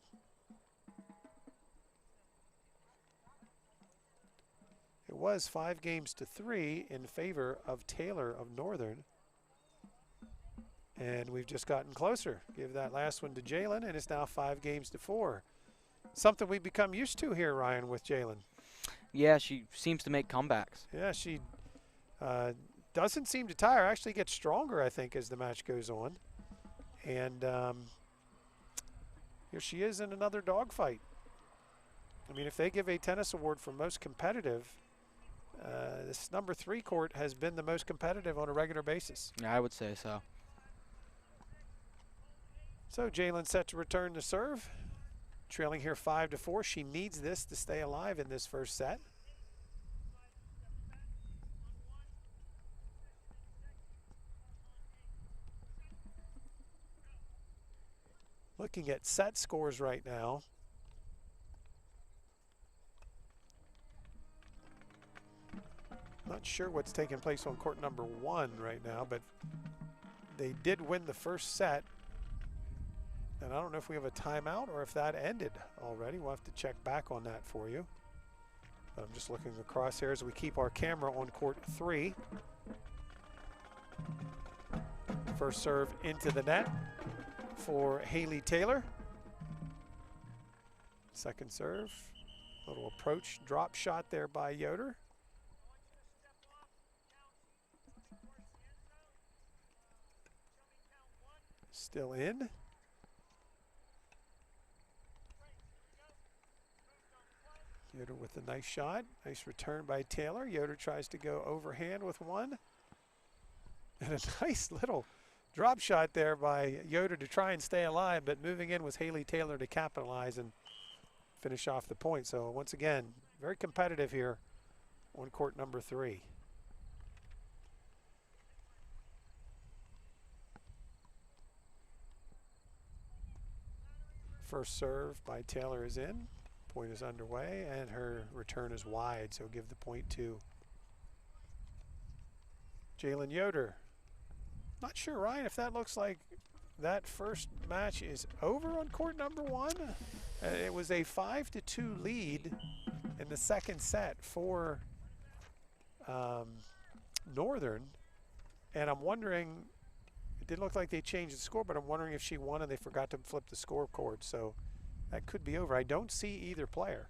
It was 5-3 in favor of Taylor of Northern. And we've just gotten closer. Give that last one to Jalen, and it's now 5-4 something we become used to here, Ryan, with Jalen. Yeah, she seems to make comebacks. Yeah, she doesn't seem to tire. Actually gets stronger, I think, as the match goes on. And here she is in another dogfight. I mean, if they give a tennis award for most competitive, this number 3 court has been the most competitive on a regular basis. Yeah, I would say so. So Jalen set to return to serve. Trailing here 5-4. She needs this to stay alive in this first set. Looking at set scores right now. Not sure what's taking place on court number 1 right now, but they did win the first set. And I don't know if we have a timeout or if that ended already. We'll have to check back on that for you. But I'm just looking across here as we keep our camera on court 3. First serve into the net for Haley Taylor. Second serve, little approach drop shot there by Yoder. Still in. Yoder with a nice shot. Nice return by Taylor. Yoder tries to go overhand with one. And a nice little drop shot there by Yoder to try and stay alive, but moving in was Haley Taylor to capitalize and finish off the point. So once again, very competitive here on court number 3. First serve by Taylor is in. Point is underway, and her return is wide, so give the point to Jalen Yoder. Not sure, Ryan, if that looks like that first match is over on court number 1. It was a 5-2 lead in the second set for Northern, and I'm wondering, it didn't look like they changed the score, but I'm wondering if she won and they forgot to flip the scoreboard, so that could be over. I don't see either player.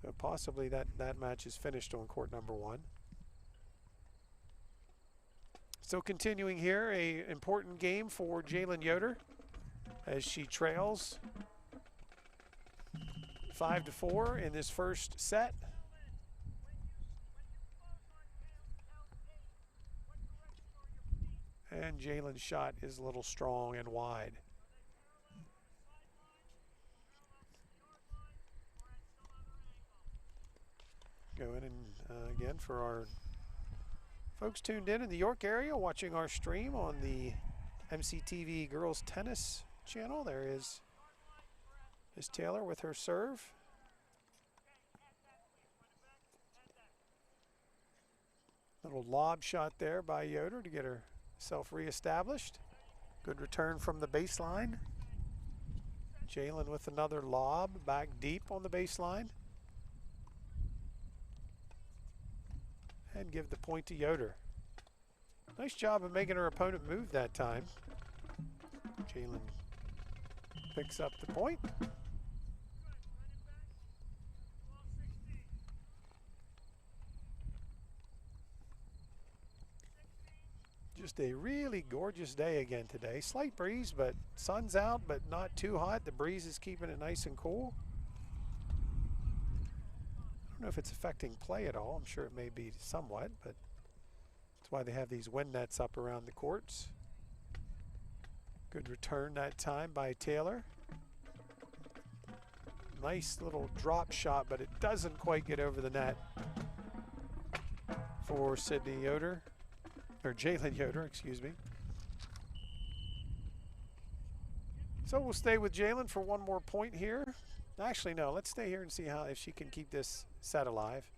So possibly that match is finished on court number 1. Still continuing here, a important game for Jalen Yoder as she trails 5-4 in this first set. And Jalen's shot is a little strong and wide. Go in and again for our folks tuned in the York area watching our stream on the MCTV Girls Tennis channel. There is Miss Taylor with her serve. Little lob shot there by Yoder to get herself reestablished. Good return from the baseline. Jalen with another lob back deep on the baseline. And give the point to Yoder. Nice job of making her opponent move that time. Jalen picks up the point. Just a really gorgeous day again today. Slight breeze, but sun's out, but not too hot. The breeze is keeping it nice and cool. I don't know if it's affecting play at all. I'm sure it may be somewhat, but that's why they have these wind nets up around the courts. Good return that time by Taylor. Nice little drop shot, but it doesn't quite get over the net for Sydney Yoder, or Jalen Yoder, excuse me. So we'll stay with Jalen for one more point here. Actually, no, let's stay here and see if she can keep this set alive.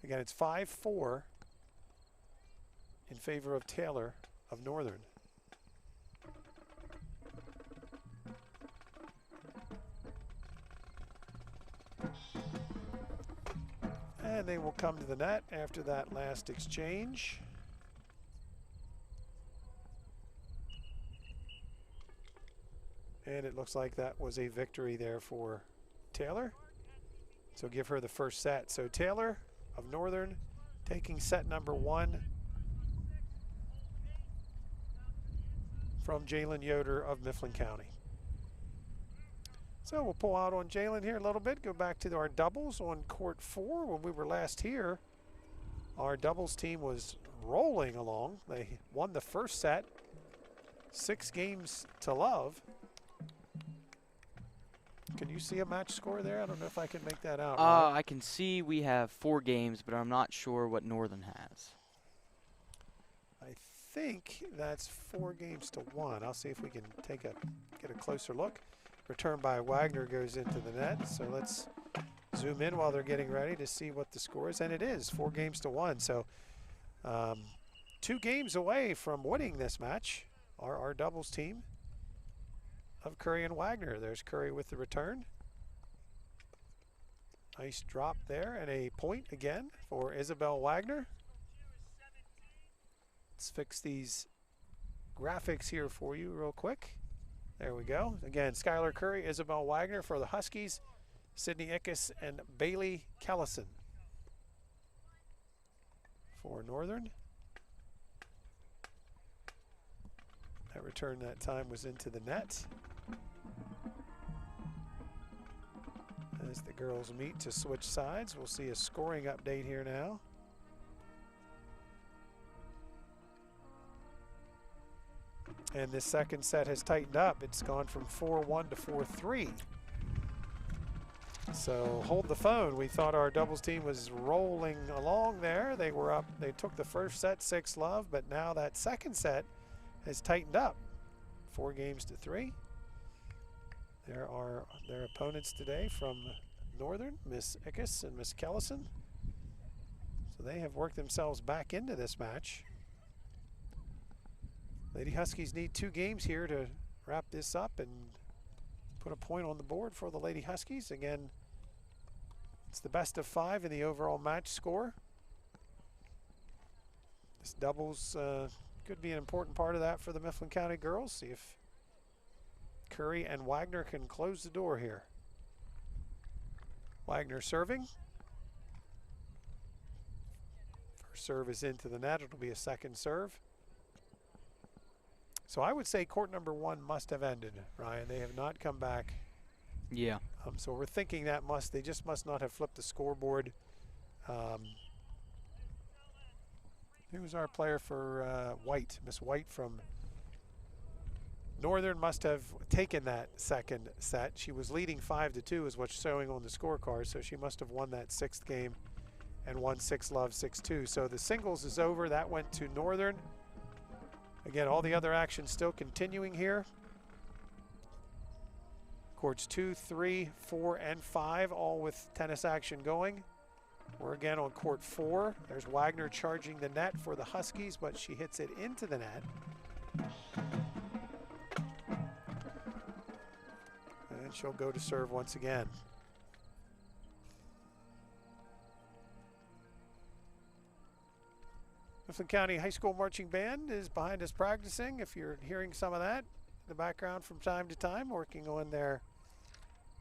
Again, it's 5-4 in favor of Taylor of Northern. And they will come to the net after that last exchange. And it looks like that was a victory there for Taylor. So give her the first set. So Taylor of Northern taking set number 1 from Jalen Yoder of Mifflin County. So we'll pull out on Jalen here a little bit, go back to our doubles on court 4. When we were last here, our doubles team was rolling along. They won the first set, 6 games to love. Can you see a match score there? I don't know if I can make that out. Right? I can see we have 4 games, but I'm not sure what Northern has. I think that's 4 games to 1. I'll see if we can get a closer look. Return by Wagner goes into the net. So let's zoom in while they're getting ready to see what the score is. And it is 4 games to 1. So 2 games away from winning this match are our doubles team of Curry and Wagner. There's Curry with the return. Nice drop there and a point again for Isabel Wagner. Let's fix these graphics here for you real quick. There we go. Again, Skylar Curry, Isabel Wagner for the Huskies, Sydney Ickes and Bailey Callison for Northern. That return that time was into the net. As the girls meet to switch sides, we'll see a scoring update here now. And this second set has tightened up. It's gone from 4-1 to 4-3. So hold the phone. We thought our doubles team was rolling along there. They were up. They took the first set 6-love, but now that second set has tightened up. 4 games to 3. There are their opponents today from Northern, Miss Ickes and Miss Kellison. So they have worked themselves back into this match. Lady Huskies need 2 games here to wrap this up and put a point on the board for the Lady Huskies. Again, it's the best of 5 in the overall match score. This doubles could be an important part of that for the Mifflin County girls. See if Curry and Wagner can close the door here. Wagner serving. First serve is into the net. It'll be a second serve. So I would say court number 1 must have ended, Ryan. They have not come back. Yeah. So we're thinking that they just must not have flipped the scoreboard. Who was our player for White? Miss White from Northern must have taken that second set. She was leading 5-2 is what's showing on the scorecard, so she must have won that 6th game and won 6-love, 6-2. So the singles is over. That went to Northern. Again, all the other action still continuing here. Courts 2, 3, 4, and 5, all with tennis action going. We're again on court 4. There's Wagner charging the net for the Huskies, but she hits it into the net. And she'll go to serve once again. Mifflin County High School Marching Band is behind us practicing. If you're hearing some of that in the background from time to time, working on their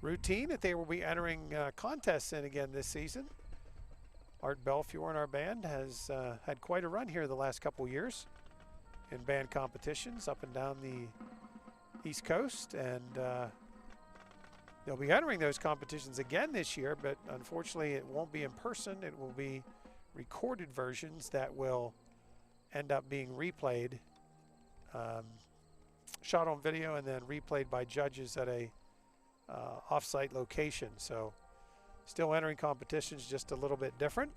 routine that they will be entering contests in again this season. Art Belfiore, our band, has had quite a run here the last couple years in band competitions up and down the East Coast, and they'll be entering those competitions again this year, but unfortunately it won't be in person. It will be recorded versions that will end up being replayed, shot on video and then replayed by judges at a off-site location. So still entering competitions, just a little bit different.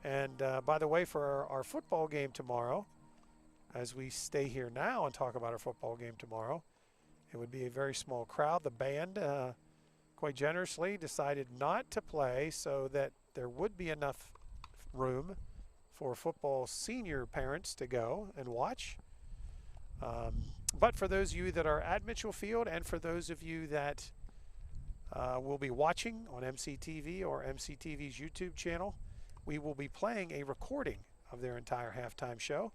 And by the way, for our football game tomorrow, as we stay here now and talk about our football game tomorrow, it would be a very small crowd. The band quite generously decided not to play so that there would be enough room for football senior parents to go and watch. But for those of you that are at Mitchell Field, and for those of you that will be watching on MCTV or MCTV's YouTube channel, we will be playing a recording of their entire halftime show,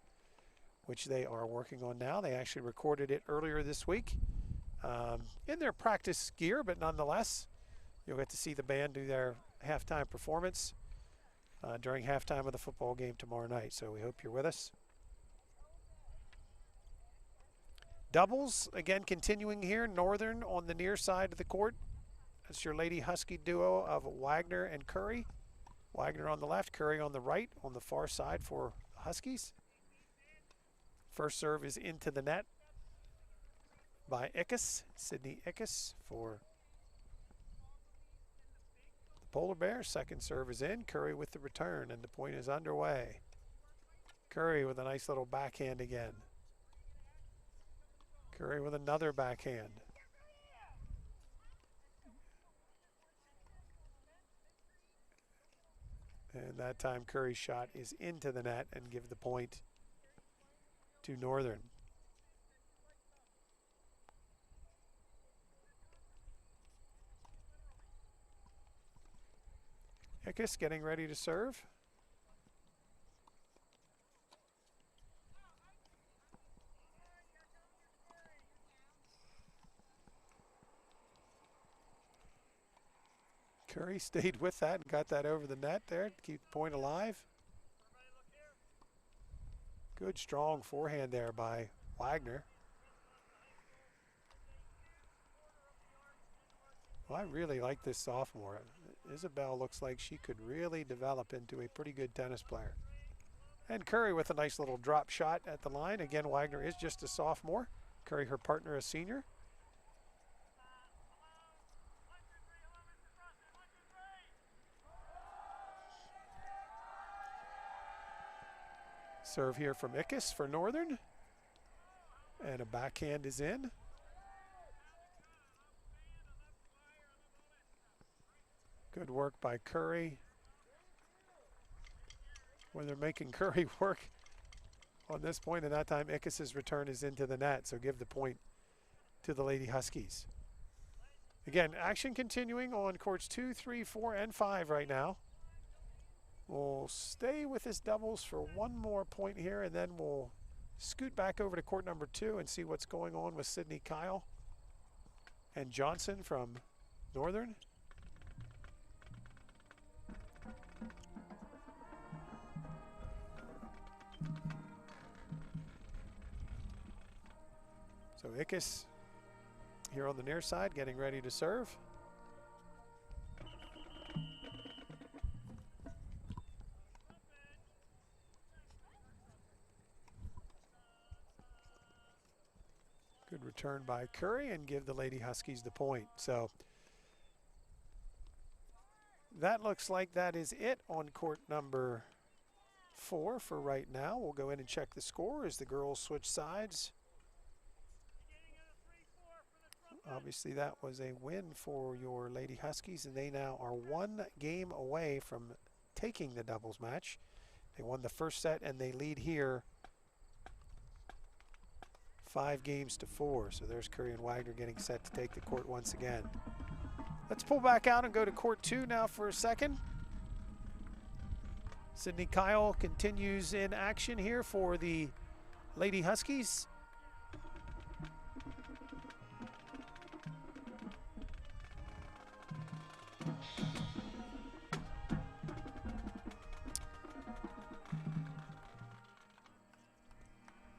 which they are working on now. They actually recorded it earlier this week. in their practice gear, but nonetheless, you'll get to see the band do their halftime performance during halftime of the football game tomorrow night. So we hope you're with us. Doubles, again, continuing here. Northern on the near side of the court. That's your Lady Husky duo of Wagner and Curry. Wagner on the left, Curry on the right, on the far side for the Huskies. First serve is into the net by Ickes, Sydney Ickes for the Polar Bears. Second serve is in, Curry with the return, and the point is underway. Curry with a nice little backhand again. Curry with another backhand. And that time Curry's shot is into the net and give the point to Northern. Ickes getting ready to serve. Curry stayed with that and got that over the net there to keep the point alive. Good strong forehand there by Wagner. Well, I really like this sophomore. Isabel looks like she could really develop into a pretty good tennis player. And Curry with a nice little drop shot at the line. Again, Wagner is just a sophomore. Curry, her partner, a senior. Serve here from Ickes for Northern. And a backhand is in. Good work by Curry. When they're making Curry work on this point, and that time Ickes' return is into the net, so give the point to the Lady Huskies. Again, action continuing on courts 2, 3, 4, and 5 right now. We'll stay with this doubles for one more point here, and then we'll scoot back over to court number 2 and see what's going on with Sydney Kyle and Johnson from Northern. So Ickes here on the near side getting ready to serve. Good return by Curry and give the Lady Huskies the point. So that looks like that is it on court number 4 for right now. We'll go in and check the score as the girls switch sides. Obviously that was a win for your Lady Huskies, and they now are 1 game away from taking the doubles match. They won the first set and they lead here 5 games to 4. So there's Curry and Wagner getting set to take the court once again. Let's pull back out and go to court 2 now for a second. Sydney Kyle continues in action here for the Lady Huskies.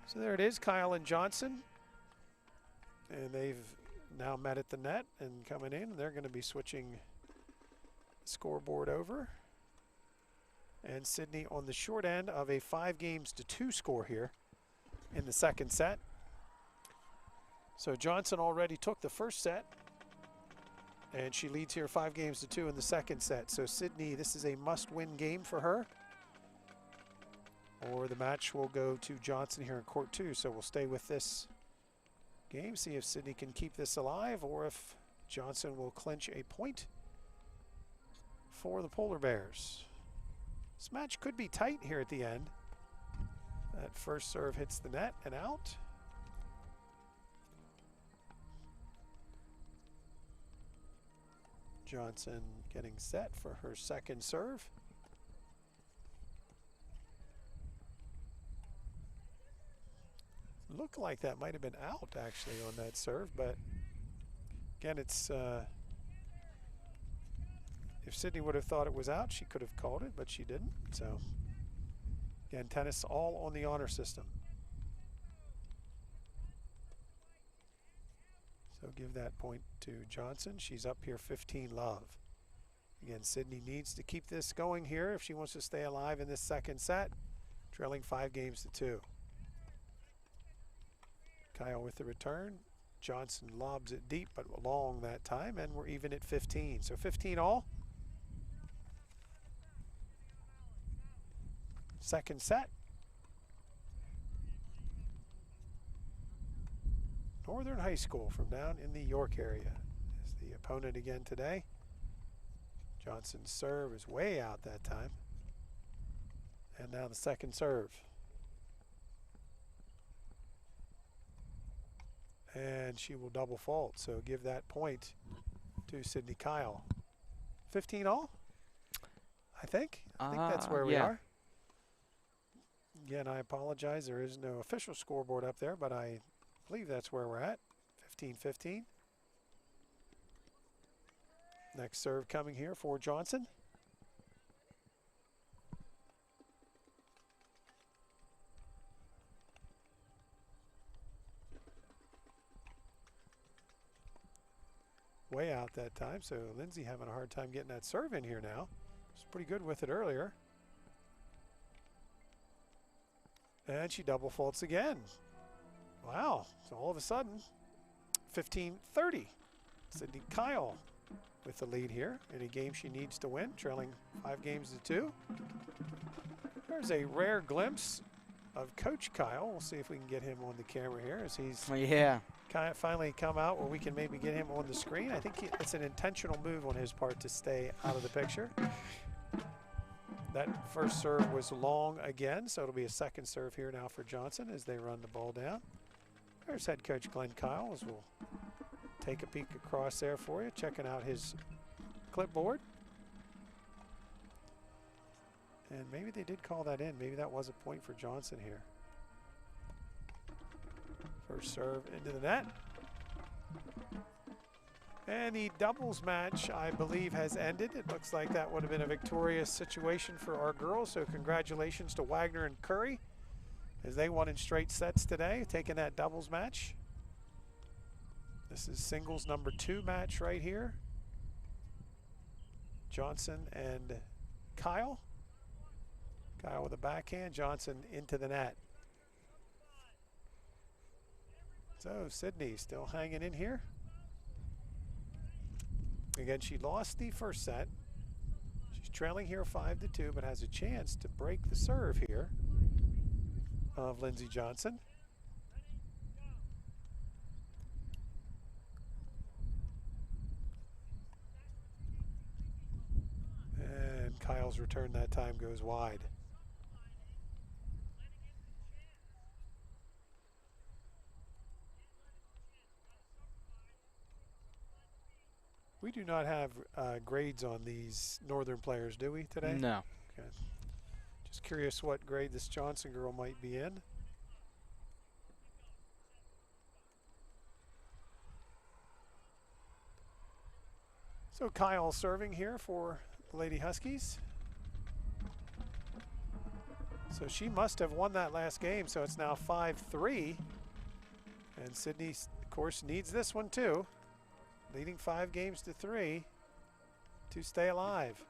So there it is, Kyle and Johnson. And they've now met at the net and coming in. They're going to be switching the scoreboard over. And Sydney on the short end of a 5 games to 2 score here in the second set. So Johnson already took the first set, and she leads here 5 games to 2 in the second set. So Sydney, this is a must-win game for her, or the match will go to Johnson here in court 2. So we'll stay with this game, see if Sydney can keep this alive, or if Johnson will clinch a point for the Polar Bears. This match could be tight here at the end. That first serve hits the net and out. Johnson getting set for her second serve. Looked like that might have been out actually on that serve, but Again, it's if Sydney would have thought it was out, she could have called it, but she didn't. So again, tennis all on the honor system. So give that point to Johnson. She's up here 15 love. Again, Sydney needs to keep this going here if she wants to stay alive in this second set, trailing 5-2. Kyle with the return. Johnson lobs it deep, but long that time, and we're even at 15. So 15 all. Second set. Northern High School from down in the York area is the opponent again today. Johnson's serve is way out that time. And now the second serve. And she will double fault, so give that point to Sydney Kyle. 15 all, I think. I think that's where we are. Again, I apologize. There is no official scoreboard up there, but I believe that's where we're at. 15-15. Next serve coming here for Johnson. Way out that time, so Lindsay having a hard time getting that serve in here now. She's pretty good with it earlier. And she double faults again. Wow, so all of a sudden, 15-30. Sydney Kyle with the lead here in a game she needs to win, trailing 5-2. There's a rare glimpse of Coach Kyle. We'll see if we can get him on the camera here as he's kind of finally come out where we can maybe get him on the screen. I think it's an intentional move on his part to stay out of the picture. That first serve was long again, so it'll be a second serve here now for Johnson as they run the ball down. There's head coach Glenn Kyle as we'll take a peek across there for you, checking out his clipboard. And maybe they did call that in. Maybe that was a point for Johnson here. First serve into the net. And the doubles match, I believe, has ended. It looks like that would have been a victorious situation for our girls. So congratulations to Wagner and Curry as they won in straight sets today, taking that doubles match. This is singles number 2 match right here. Johnson and Kyle. Kyle with a backhand, Johnson into the net. So Sydney still hanging in here. Again, she lost the first set. She's trailing here 5-2, but has a chance to break the serve here of Lindsey Johnson. And Kyle's return that time goes wide. We do not have grades on these Northern players, do we, today? No. Okay. Just curious what grade this Johnson girl might be in. So Kyle serving here for the Lady Huskies. So she must have won that last game, so it's now 5-3. And Sydney, of course, needs this one too. Leading 5-3 to stay alive.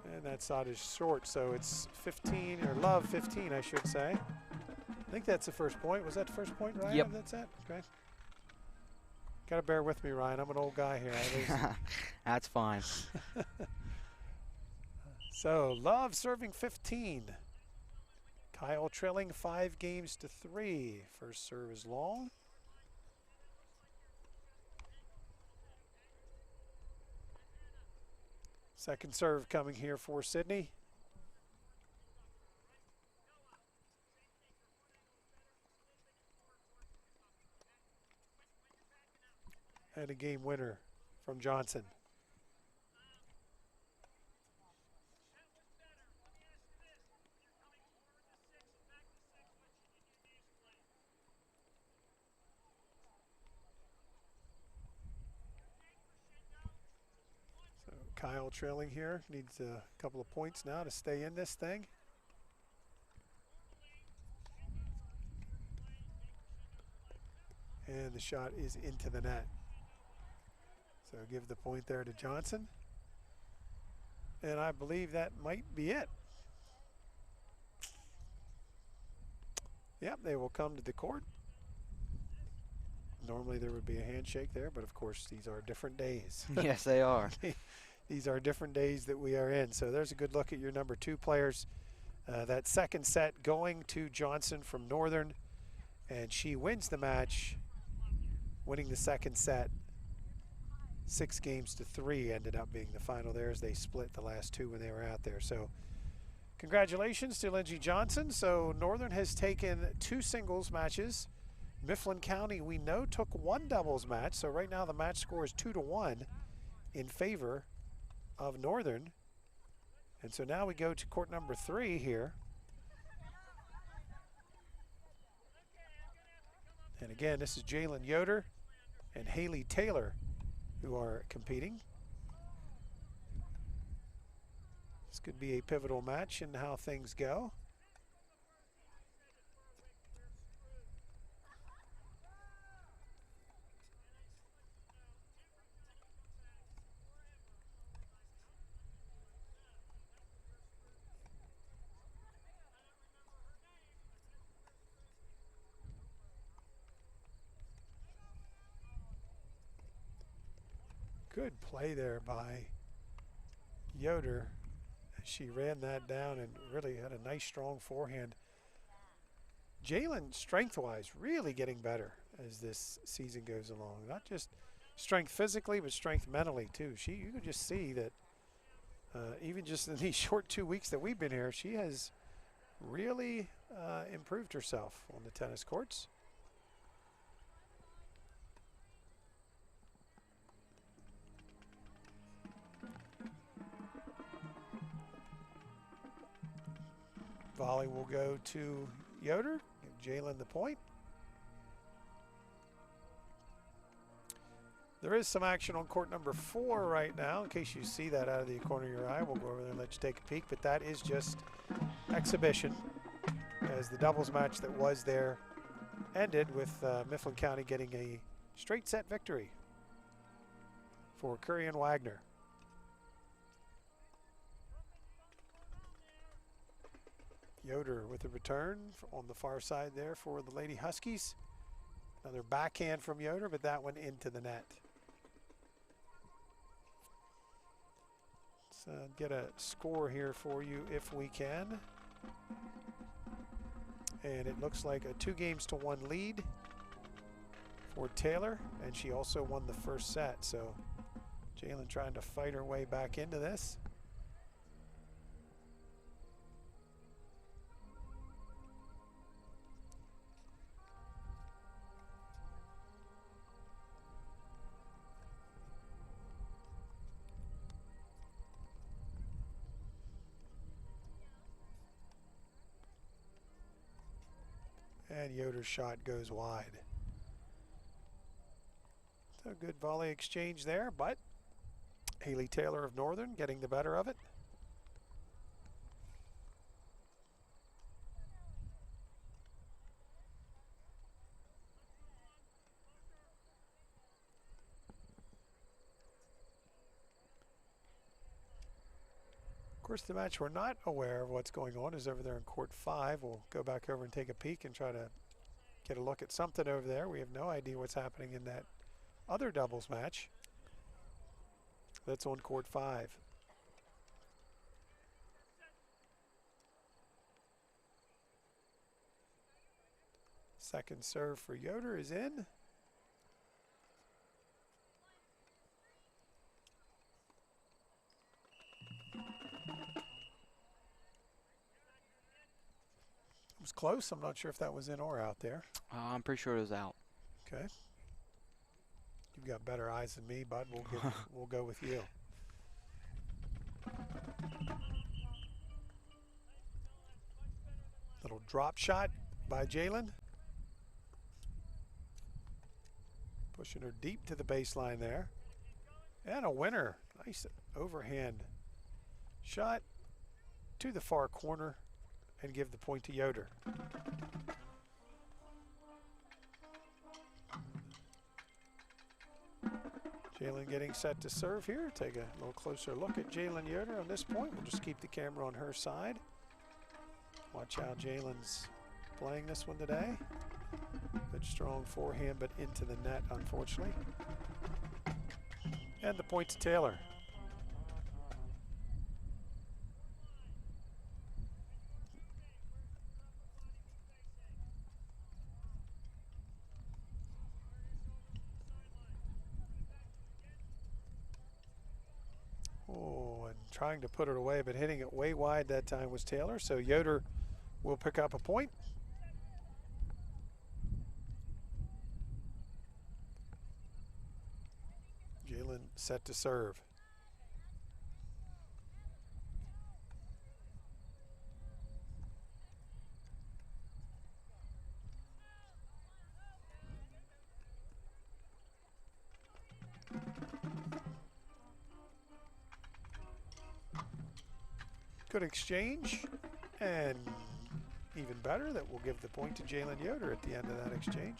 And that shot is short, so it's 15, or love 15, I should say. I think that's the first point. Was that the first point, Ryan? Yep. That's it? Okay. Gotta bear with me, Ryan. I'm an old guy here. That's fine. So, love serving 15. Kyle trailing 5-3. First serve is long. Second serve coming here for Sydney. And a game winner from Johnson. Kyle trailing here. Needs a couple of points now to stay in this thing. And the shot is into the net. So give the point there to Johnson. And I believe that might be it. Yep, they will come to the court. Normally there would be a handshake there, but of course these are different days. Yes, they are. These are different days that we are in. So there's a good look at your number 2 players. That second set going to Johnson from Northern, and she wins the match, winning the second set. 6-3 ended up being the final there as they split the last 2 when they were out there. So congratulations to Lindsey Johnson. So Northern has taken 2 singles matches. Mifflin County, we know, took 1 doubles match. So right now the match score is 2-1 in favor of Northern. And so now we go to court number 3 here. And again, this is Jalen Yoder and Haley Taylor who are competing. This could be a pivotal match in how things go. Good play there by Yoder. She ran that down and really had a nice strong forehand. Jalen, strength-wise, really getting better as this season goes along. Not just strength physically, but strength mentally too. You can just see that even just in these short 2 weeks that we've been here, she has really improved herself on the tennis courts. Volley will go to Yoder, give Jalen the point. There is some action on court number 4 right now. In case you see that out of the corner of your eye, we'll go over there and let you take a peek, but that is just exhibition, as the doubles match that was there ended with Mifflin County getting a straight set victory for Curry and Wagner. Yoder with a return on the far side there for the Lady Huskies. Another backhand from Yoder, but that one into the net. Let's get a score here for you if we can. And it looks like a 2-1 lead for Taylor, and she also won the first set. So Jalen trying to fight her way back into this. And Yoder's shot goes wide. So good volley exchange there, but Haley Taylor of Northern getting the better of it. Of course, the match we're not aware of what's going on is over there in court 5. We'll go back over and take a peek and try to get a look at something over there. We have no idea what's happening in that other doubles match that's on court 5. Second serve for Yoder is in. It was close. I'm not sure if that was in or out there. I'm pretty sure it was out. Okay. You've got better eyes than me, bud. We'll go with you. Little drop shot by Jalen. Pushing her deep to the baseline there. And a winner. Nice overhand shot to the far corner and give the point to Yoder. Jalen getting set to serve here. Take a little closer look at Jalen Yoder on this point. We'll just keep the camera on her side. Watch how Jalen's playing this one today. Good strong forehand, but into the net, unfortunately. And the point to Taylor. Oh, and trying to put it away, but hitting it way wide that time was Taylor. So Yoder will pick up a point. Jalen set to serve. Good exchange, and even better, that will give the point to Jalen Yoder at the end of that exchange.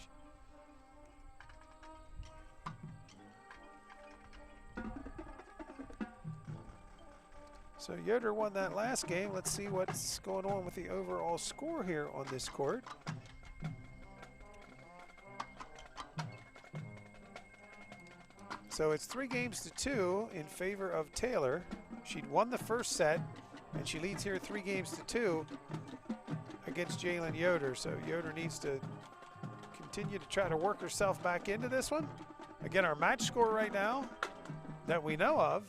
So Yoder won that last game. Let's see what's going on with the overall score here on this court. So it's 3-2 in favor of Taylor. She'd won the first set, and she leads here 3-2 against Jalen Yoder. So Yoder needs to continue to try to work herself back into this one. Again, our match score right now that we know of,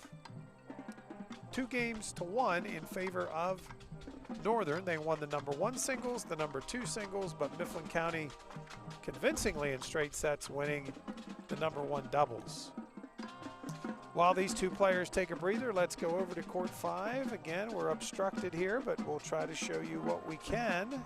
2-1 in favor of Northern. They won the #1 singles, the #2 singles, but Mifflin County convincingly in straight sets, winning the #1 doubles. While these two players take a breather, let's go over to court 5. Again, we're obstructed here, but we'll try to show you what we can.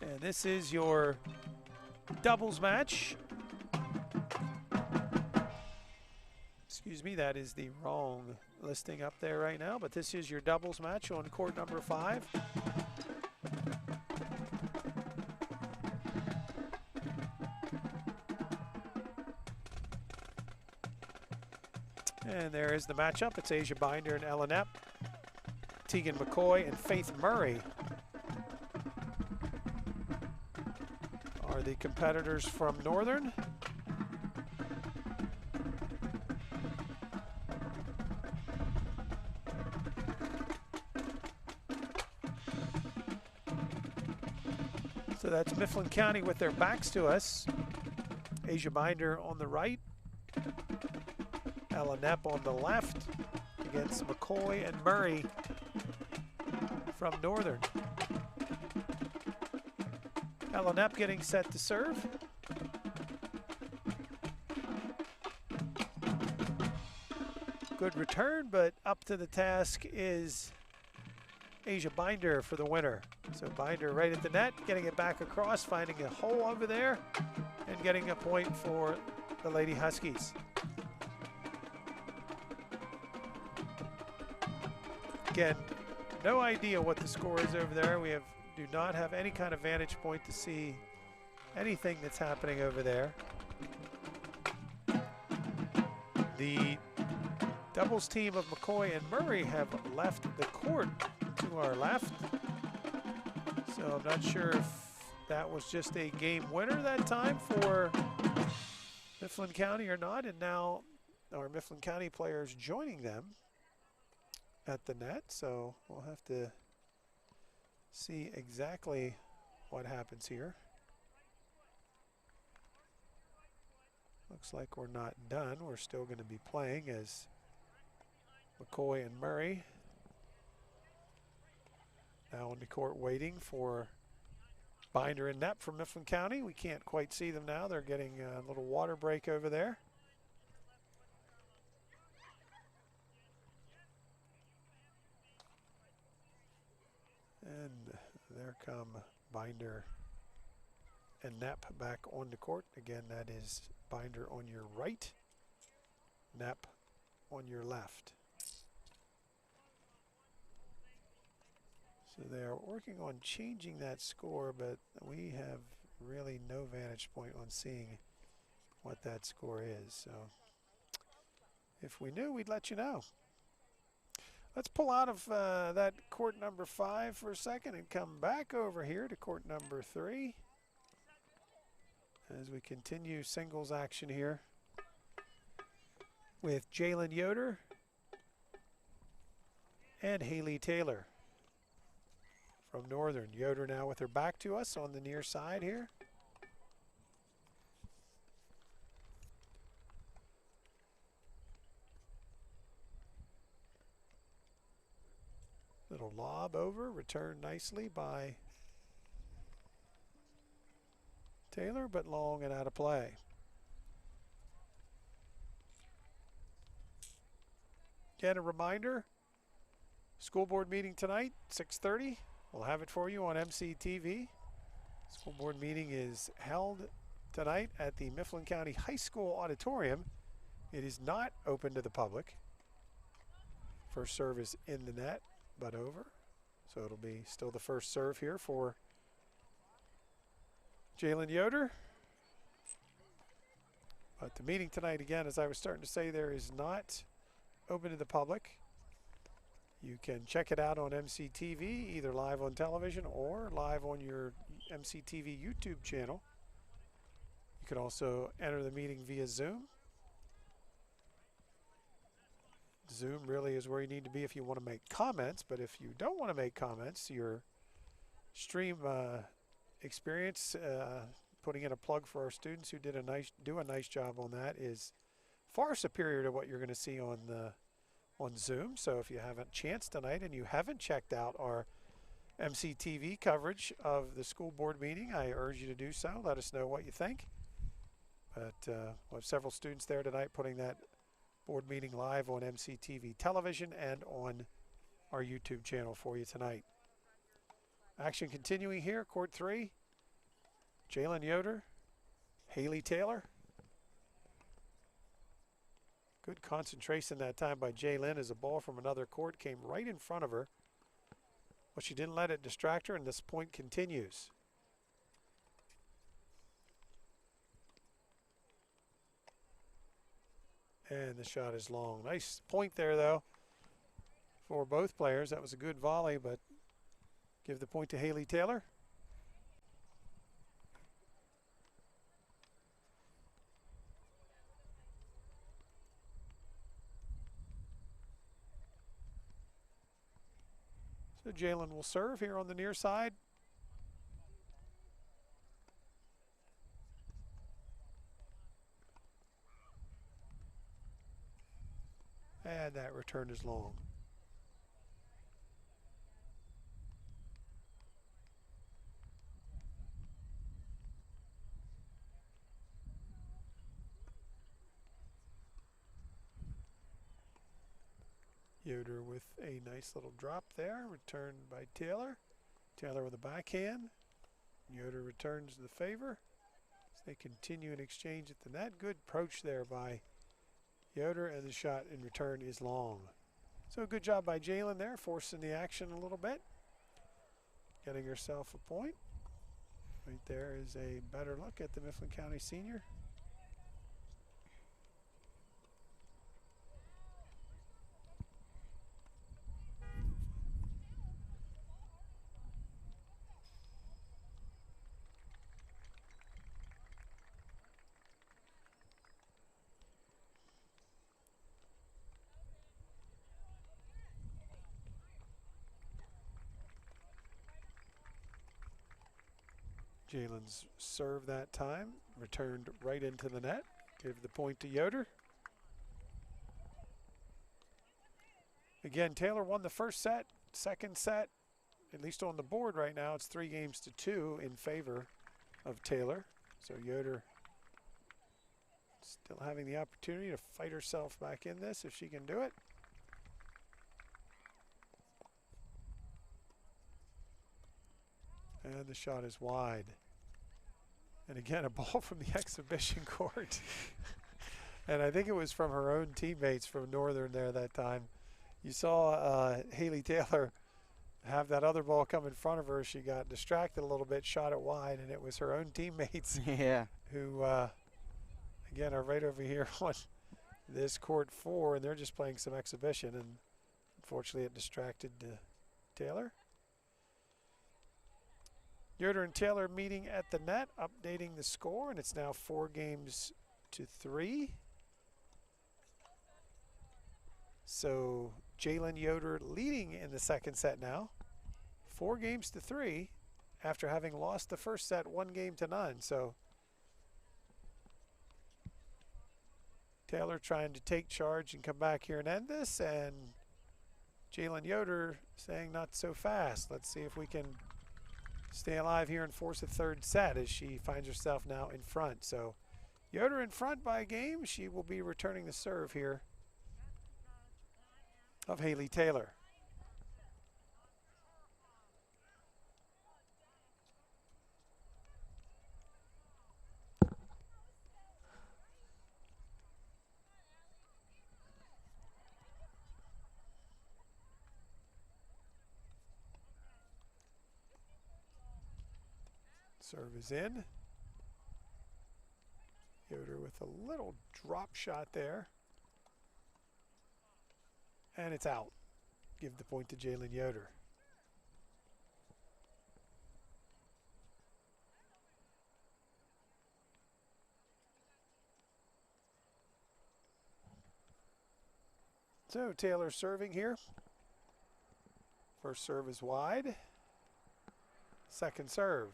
And this is your doubles match. Excuse me, that is the wrong listing up there right now, but this is your doubles match on court number 5. And there is the matchup. It's Asia Binder and Ella Knapp, Tegan McCoy and Faith Murray are the competitors from Northern. So that's Mifflin County with their backs to us. Asia Binder on the right, Ella Knapp on the left against McCoy and Murray from Northern. Ella Knapp getting set to serve. Good return, but up to the task is Asia Binder for the winner. So Binder right at the net, getting it back across, finding a hole over there, and getting a point for the Lady Huskies. Again, no idea what the score is over there. We do not have any kind of vantage point to see anything that's happening over there. The doubles team of McCoy and Murray have left the court to our left. So I'm not sure if that was just a game winner that time for Mifflin County or not. And now our Mifflin County players joining them at the net. So we'll have to see exactly what happens here. Looks like we're not done. We're still going to be playing as McCoy and Murray now on the court waiting for Binder and Knapp from Mifflin County. We can't quite see them now. They're getting a little water break over there. there come Binder and Knapp back on the court. Again, that is Binder on your right, Knapp on your left. So they are working on changing that score, but we have really no vantage point on seeing what that score is. So if we knew, we'd let you know. Let's pull out of that court number 5 for a second and come back over here to court number 3 as we continue singles action here with Jalen Yoder and Haley Taylor from Northern. Yoder now with her back to us on the near side here. Little lob over, returned nicely by Taylor, but long and out of play. Again, a reminder, school board meeting tonight, 6:30. We'll have it for you on MCTV. School board meeting is held tonight at the Mifflin County High School Auditorium. It is not open to the public. First serve is in the net, but over. So it'll be still the first serve here for Jalen Yoder. But the meeting tonight, again, as I was starting to say, there is not open to the public. You can check it out on MCTV, either live on television or live on your MCTV YouTube channel. You can also enter the meeting via Zoom. Zoom really is where you need to be if you want to make comments, but if you don't want to make comments, your stream experience, putting in a plug for our students who do a nice job on that, is far superior to what you're going to see on Zoom. So if you have a chance tonight and you haven't checked out our MCTV coverage of the school board meeting, I urge you to do so. Let us know what you think. But we'll have several students there tonight putting that board meeting live on MCTV television and on our YouTube channel for you tonight. Action continuing here, court 3. Jalen Yoder, Haley Taylor. Good concentration that time by Jalen as a ball from another court came right in front of her. But she didn't let it distract her, and this point continues. And the shot is long. Nice point there, though, for both players. That was a good volley, but give the point to Haley Taylor. So Jalen will serve here on the near side. And that return is long. Yoder with a nice little drop there, returned by Taylor. Taylor with a backhand. Yoder returns the favor as they continue an exchange at the net. Good approach there by Yoder, and the shot in return is long. So good job by Jalen there, forcing the action a little bit. Getting herself a point. Right there is a better look at the Mifflin County senior. Jalen's serve that time, returned right into the net. Give the point to Yoder. Again, Taylor won the first set. Second set, at least on the board right now, it's 3-2 in favor of Taylor. So Yoder still having the opportunity to fight herself back in this if she can do it. And the shot is wide. And again, a ball from the exhibition court. And I think it was from her own teammates from Northern there that time. You saw Haley Taylor have that other ball come in front of her. She got distracted a little bit, shot it wide, and it was her own teammates Yeah. who, again, are right over here on this court 4, and they're just playing some exhibition, and unfortunately it distracted Taylor. Yoder and Taylor meeting at the net, updating the score, and it's now 4-3. So Jalen Yoder leading in the second set now, 4-3, after having lost the first set 1-0. So Taylor trying to take charge and come back here and end this, and Jalen Yoder saying not so fast. Let's see if we can stay alive here and force a third set as she finds herself now in front. So Yoder in front by a game. She will be returning the serve here of Haley Taylor. Serve is in. Yoder with a little drop shot there. And it's out. Give the point to Jalen Yoder. So Taylor serving here. First serve is wide. Second serve.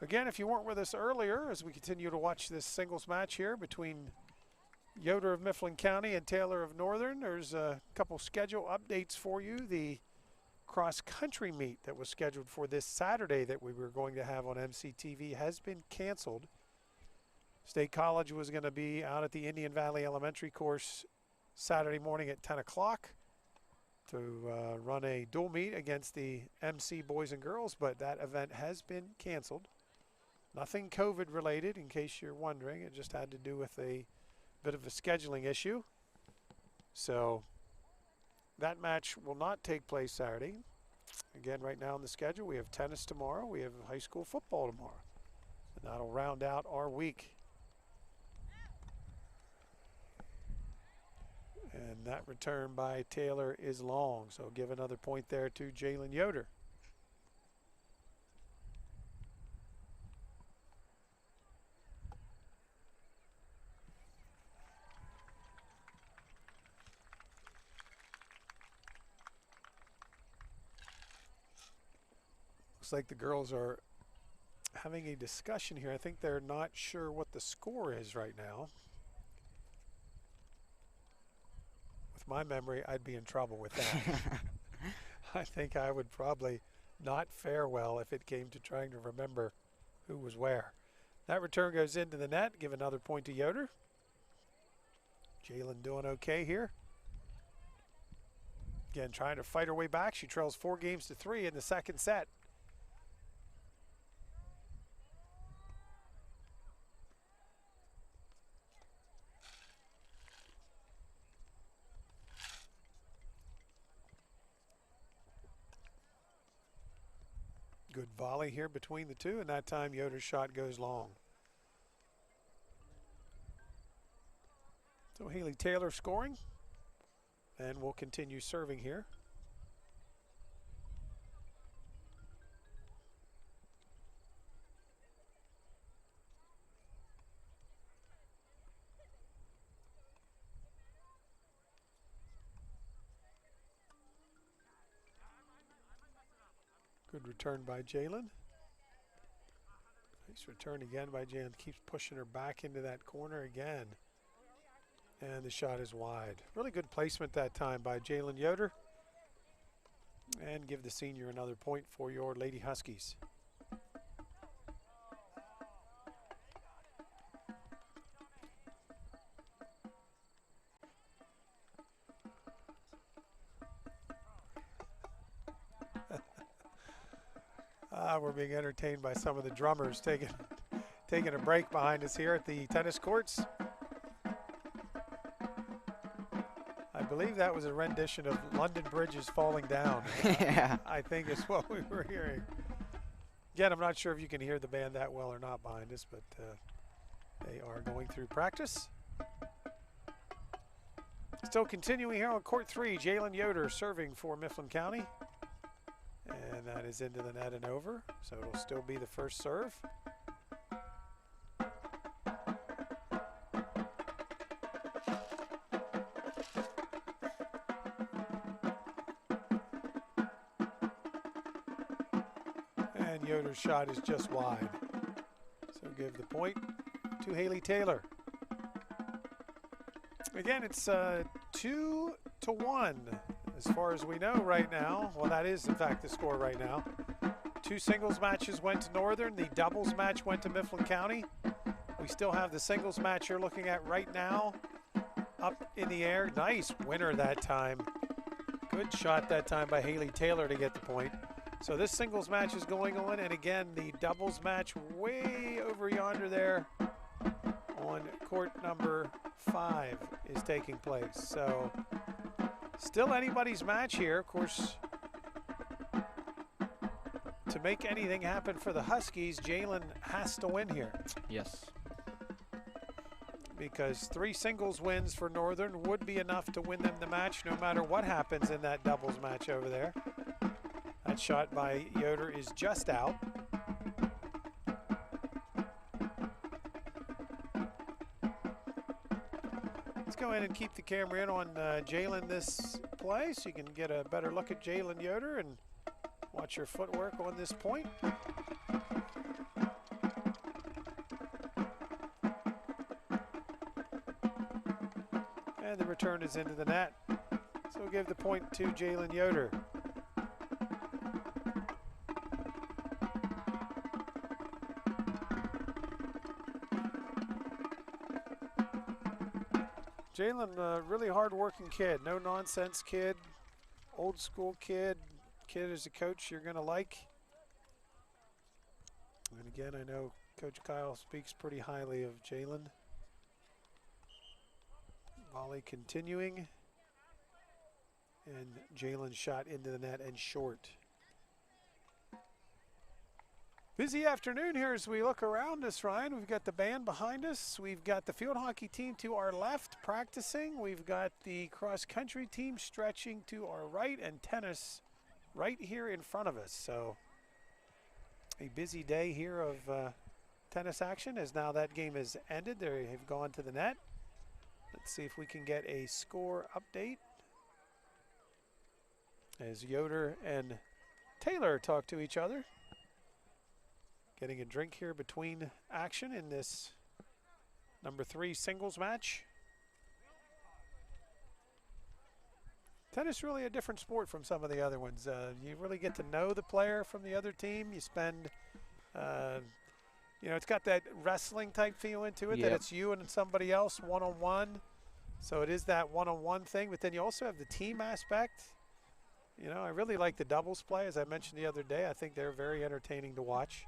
Again, if you weren't with us earlier, as we continue to watch this singles match here between Yoder of Mifflin County and Taylor of Northern, there's a couple schedule updates for you. The cross-country meet that was scheduled for this Saturday that we were going to have on MCTV has been canceled. State College was going to be out at the Indian Valley Elementary course Saturday morning at 10 o'clock to run a dual meet against the MC boys and girls, but that event has been canceled. Nothing COVID related, in case you're wondering. It just had to do with a bit of a scheduling issue. So that match will not take place Saturday. Again, right now on the schedule, we have tennis tomorrow. We have high school football tomorrow. And that'll round out our week. And that return by Taylor is long. So give another point there to Jalen Yoder. Looks like the girls are having a discussion here. I think they're not sure what the score is right now. With my memory, I'd be in trouble with that. I think I would probably not fare well if it came to trying to remember who was where. That return goes into the net. Give another point to Yoder. Jalen doing okay here. Again, trying to fight her way back. She trails 4-3 in the second set. Good volley here between the two, and that time Yoder's shot goes long. So Haley Taylor scoring, and we'll continue serving here. Good return by Jalen. Nice return again by Jalen. Keeps pushing her back into that corner again. And the shot is wide. Really good placement that time by Jalen Yoder. And give the senior another point for your Lady Huskies. We're being entertained by some of the drummers taking a break behind us here at the tennis courts. I believe that was a rendition of London Bridge is Falling Down. Yeah. I think is what we were hearing. Again, I'm not sure if you can hear the band that well or not behind us, but they are going through practice. Still continuing here on court 3, Jalen Yoder serving for Mifflin County. And that is into the net and over, so it'll still be the first serve. And Yoder's shot is just wide. So give the point to Haley Taylor. Again, it's 2-1 as far as we know right now. Well, that is in fact the score right now. 2 singles matches went to Northern. The doubles match went to Mifflin County. We still have the singles match you're looking at right now up in the air. Nice winner that time. Good shot that time by Haley Taylor to get the point. So this singles match is going on, and again, the doubles match way over yonder there on court number 5 is taking place. So still anybody's match here. Of course, to make anything happen for the Huskies, Jalen has to win here. Yes. Because 3 singles wins for Northern would be enough to win them the match no matter what happens in that doubles match over there. That shot by Yoder is just out. Let's go ahead and keep the camera in on Jalen this play so you can get a better look at Jalen Yoder and watch your footwork on this point. And the return is into the net. So we'll give the point to Jalen Yoder. Jalen, a really hard-working kid, no-nonsense kid, old-school kid as a coach you're going to like. And again, I know Coach Kyle speaks pretty highly of Jalen. Volley continuing. And Jalen's shot into the net and short. Busy afternoon here as we look around us, Ryan. We've got the band behind us. We've got the field hockey team to our left practicing. We've got the cross-country team stretching to our right, and tennis right here in front of us. So a busy day here of tennis action as now that game is ended. They have gone to the net. Let's see if we can get a score update as Yoder and Taylor talk to each other. Getting a drink here between action in this number 3 singles match. Tennis is really a different sport from some of the other ones. You really get to know the player from the other team. You spend, you know, it's got that wrestling type feel into it, Yep. that it's you and somebody else one-on-one. So it is that one-on-one thing, but then you also have the team aspect. You know, I really like the doubles play, as I mentioned the other day. I think they're very entertaining to watch.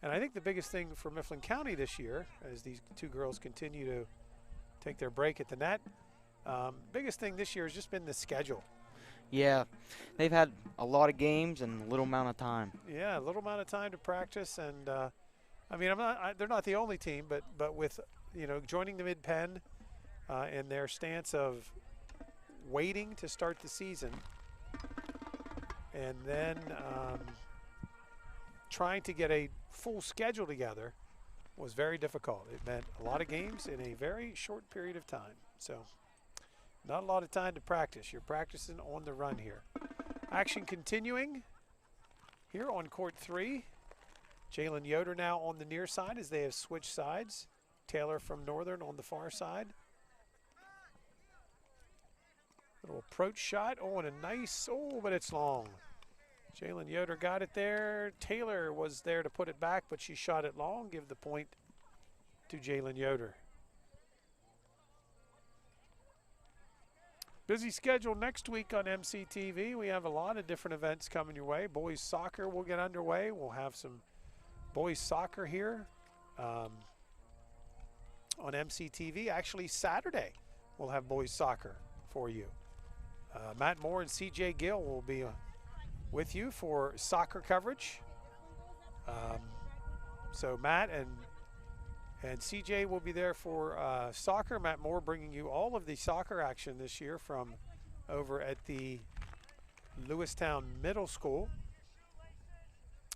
And I think the biggest thing for Mifflin County this year, as these 2 girls continue to take their break at the net, biggest thing this year has just been the schedule. Yeah, they've had a lot of games and a little amount of time. Yeah, a little amount of time to practice, and I mean, they're not the only team, but with, you know, joining the Mid-Penn and their stance of waiting to start the season, and then trying to get a full schedule together was very difficult. It meant a lot of games in a very short period of time. So not a lot of time to practice. You're practicing on the run here. Action continuing here on court 3. Jalen Yoder now on the near side as they have switched sides. Taylor from Northern on the far side. Little approach shot. Oh, and a nice, but it's long. Jalen Yoder got it there. Taylor was there to put it back, but she shot it long. Give the point to Jalen Yoder. Busy schedule next week on MCTV. We have a lot of different events coming your way. Boys soccer will get underway. We'll have some boys soccer here on MCTV. Actually, Saturday we'll have boys soccer for you. Matt Moore and CJ Gill will be with you for soccer coverage. So Matt and CJ will be there for soccer. Matt Moore bringing you all of the soccer action this year from over at the Lewistown Middle School.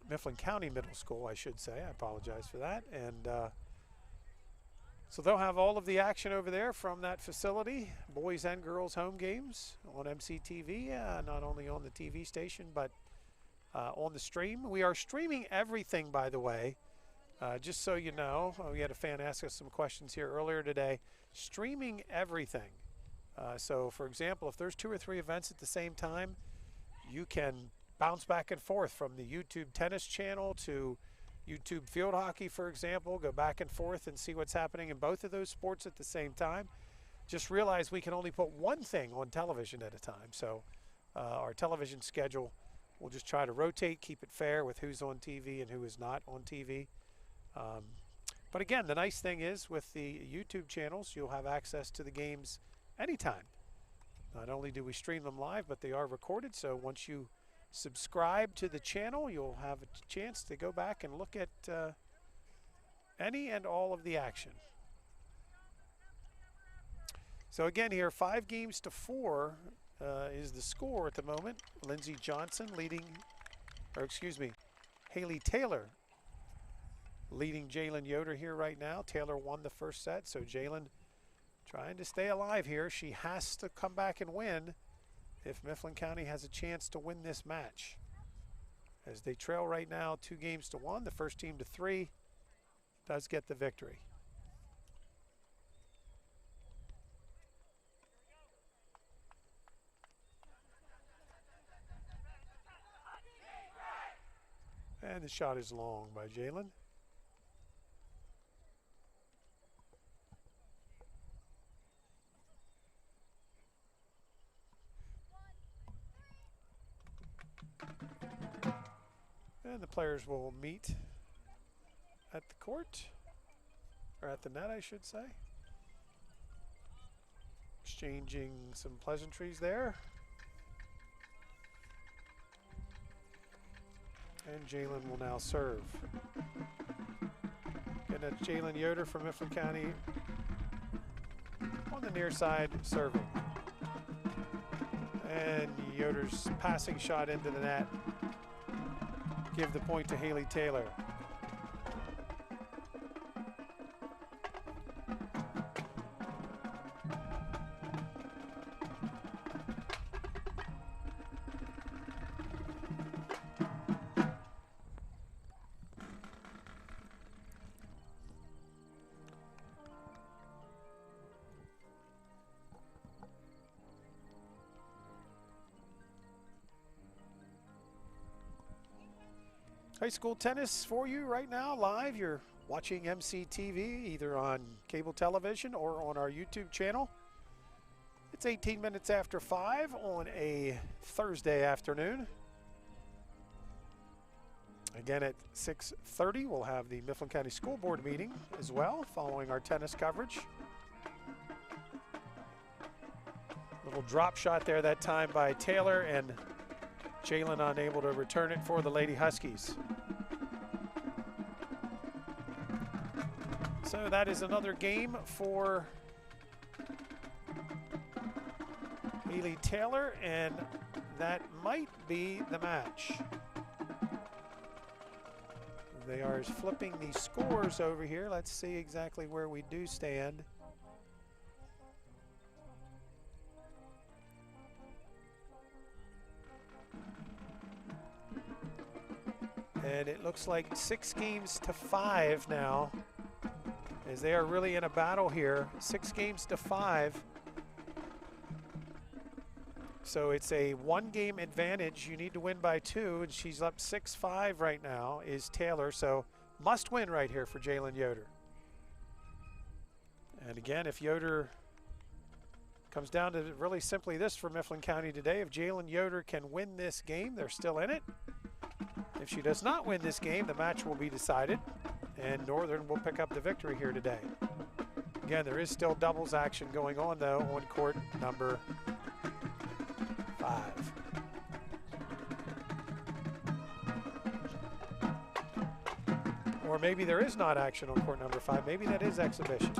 Mifflin County Middle School, I should say. I apologize for that. And so they'll have all of the action over there from that facility, boys and girls home games on MCTV, not only on the TV station, but on the stream. We are streaming everything, by the way. Just so you know, we had a fan ask us some questions here earlier today. Streaming everything. So, for example, if there's 2 or 3 events at the same time, you can bounce back and forth from the YouTube tennis channel to YouTube field hockey, for example. Go back and forth and see what's happening in both of those sports at the same time. Just realize we can only put one thing on television at a time. So our television schedule, we'll just try to rotate, keep it fair with who's on TV and who is not on TV. But again, the nice thing is with the YouTube channels, you'll have access to the games anytime. Not only do we stream them live, but they are recorded. So once you subscribe to the channel, you'll have a chance to go back and look at any and all of the action. So again here, 5-4 is the score at the moment. Lindsey Johnson leading, or excuse me, Haley Taylor leading Jalen Yoder here right now. Taylor won the first set, so Jalen trying to stay alive here. She has to come back and win if Mifflin County has a chance to win this match. As they trail right now 2-1, the first team to 3 does get the victory. And the shot is long by Jalen. And the players will meet at the court, or at the net, I should say. Exchanging some pleasantries there. And Jalen will now serve. And that's Jalen Yoder from Mifflin County on the near side serving. And Yoder's passing shot into the net. Give the point to Haley Taylor. High school tennis for you right now live. You're watching MCTV either on cable television or on our YouTube channel. It's 18 minutes after 5 on a Thursday afternoon. Again at 6:30 we'll have the Mifflin County School Board meeting as well following our tennis coverage. Little drop shot there that time by Taylor, and Jalen unable to return it for the Lady Huskies. So that is another game for Haley Taylor, and that might be the match. They are flipping the scores over here. Let's see exactly where we do stand. And it looks like 6-5 now, as they are really in a battle here. 6-5. So it's a 1-game advantage. You need to win by 2, and she's up 6-5 right now, is Taylor. So must win right here for Jalen Yoder. And again, if Yoder Comes down to really simply this for Mifflin County today. If Jalen Yoder can win this game, they're still in it. If she does not win this game, the match will be decided, and Northern will pick up the victory here today. Again, there is still doubles action going on, though, on court number 5. Or maybe there is not action on court number 5. Maybe that is exhibition.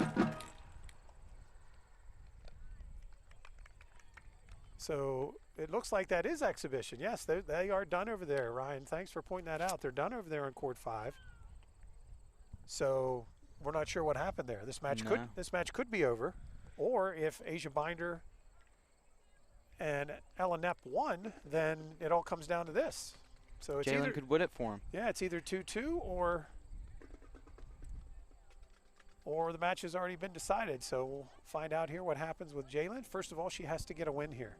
So it looks like that is exhibition. Yes, they are done over there, Ryan. Thanks for pointing that out. They're done over there on court 5. So we're not sure what happened there. This match could be over, or if Asia Binder and Ella Knepp won, then it all comes down to this. So it's Jalen could win it for him. Yeah, it's either 2-2 or the match has already been decided. So we'll find out here what happens with Jalen. First of all, she has to get a win here.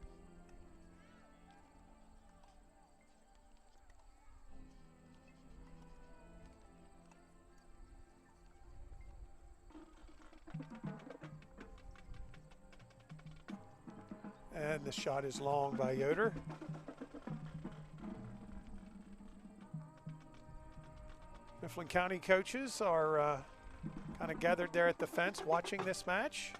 And the shot is long by Yoder. Mifflin County coaches are kind of gathered there at the fence watching this match.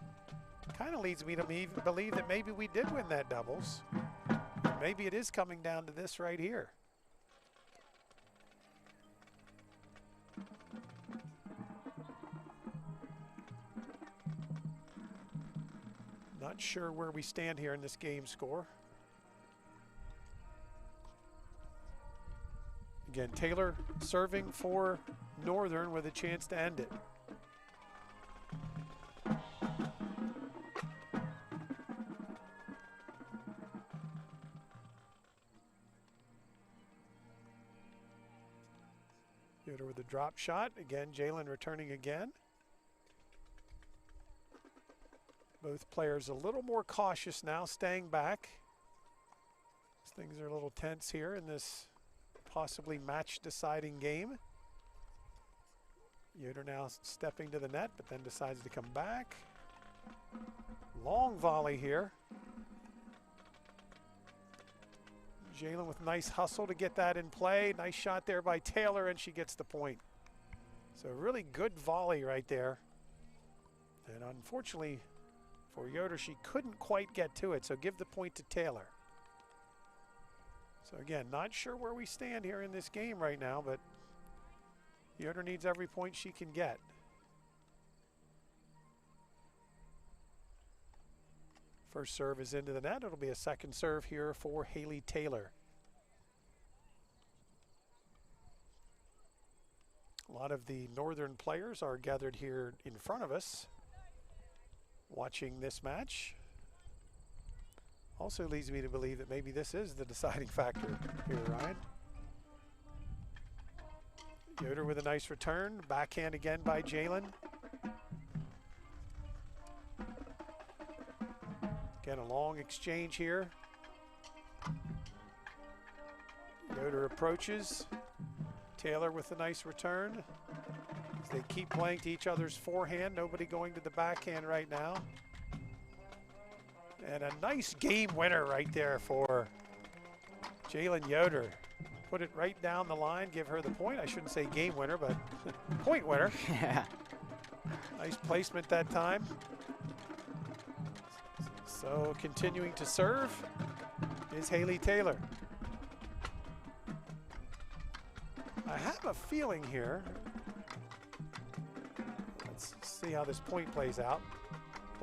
Kind of leads me to believe that maybe we did win that doubles. Maybe it is coming down to this right here. Not sure where we stand here in this game score. Again, Taylor serving for Northern with a chance to end it. Yoder with a drop shot. Again, Jalen returning again. Both players a little more cautious now, staying back. Things are a little tense here in this possibly match-deciding game. Yoder now stepping to the net, but then decides to come back. Long volley here. Jalen with nice hustle to get that in play. Nice shot there by Taylor, and she gets the point. So really good volley right there. And unfortunately for Yoder, she couldn't quite get to it, so give the point to Taylor. So again, not sure where we stand here in this game right now, but Yoder needs every point she can get. First serve is into the net. It'll be a second serve here for Haley Taylor. A lot of the Northern players are gathered here in front of us watching this match. Also leads me to believe that maybe this is the deciding factor here, Ryan. Yoder with a nice return. Backhand again by Jalen. Again, a long exchange here. Yoder approaches. Taylor with a nice return. As they keep playing to each other's forehand. Nobody going to the backhand right now. And a nice game winner right there for Jalen Yoder. Put it right down the line, give her the point. I shouldn't say game winner, but point winner. Yeah. Nice placement that time. So continuing to serve is Haley Taylor. I have a feeling here. Let's see how this point plays out.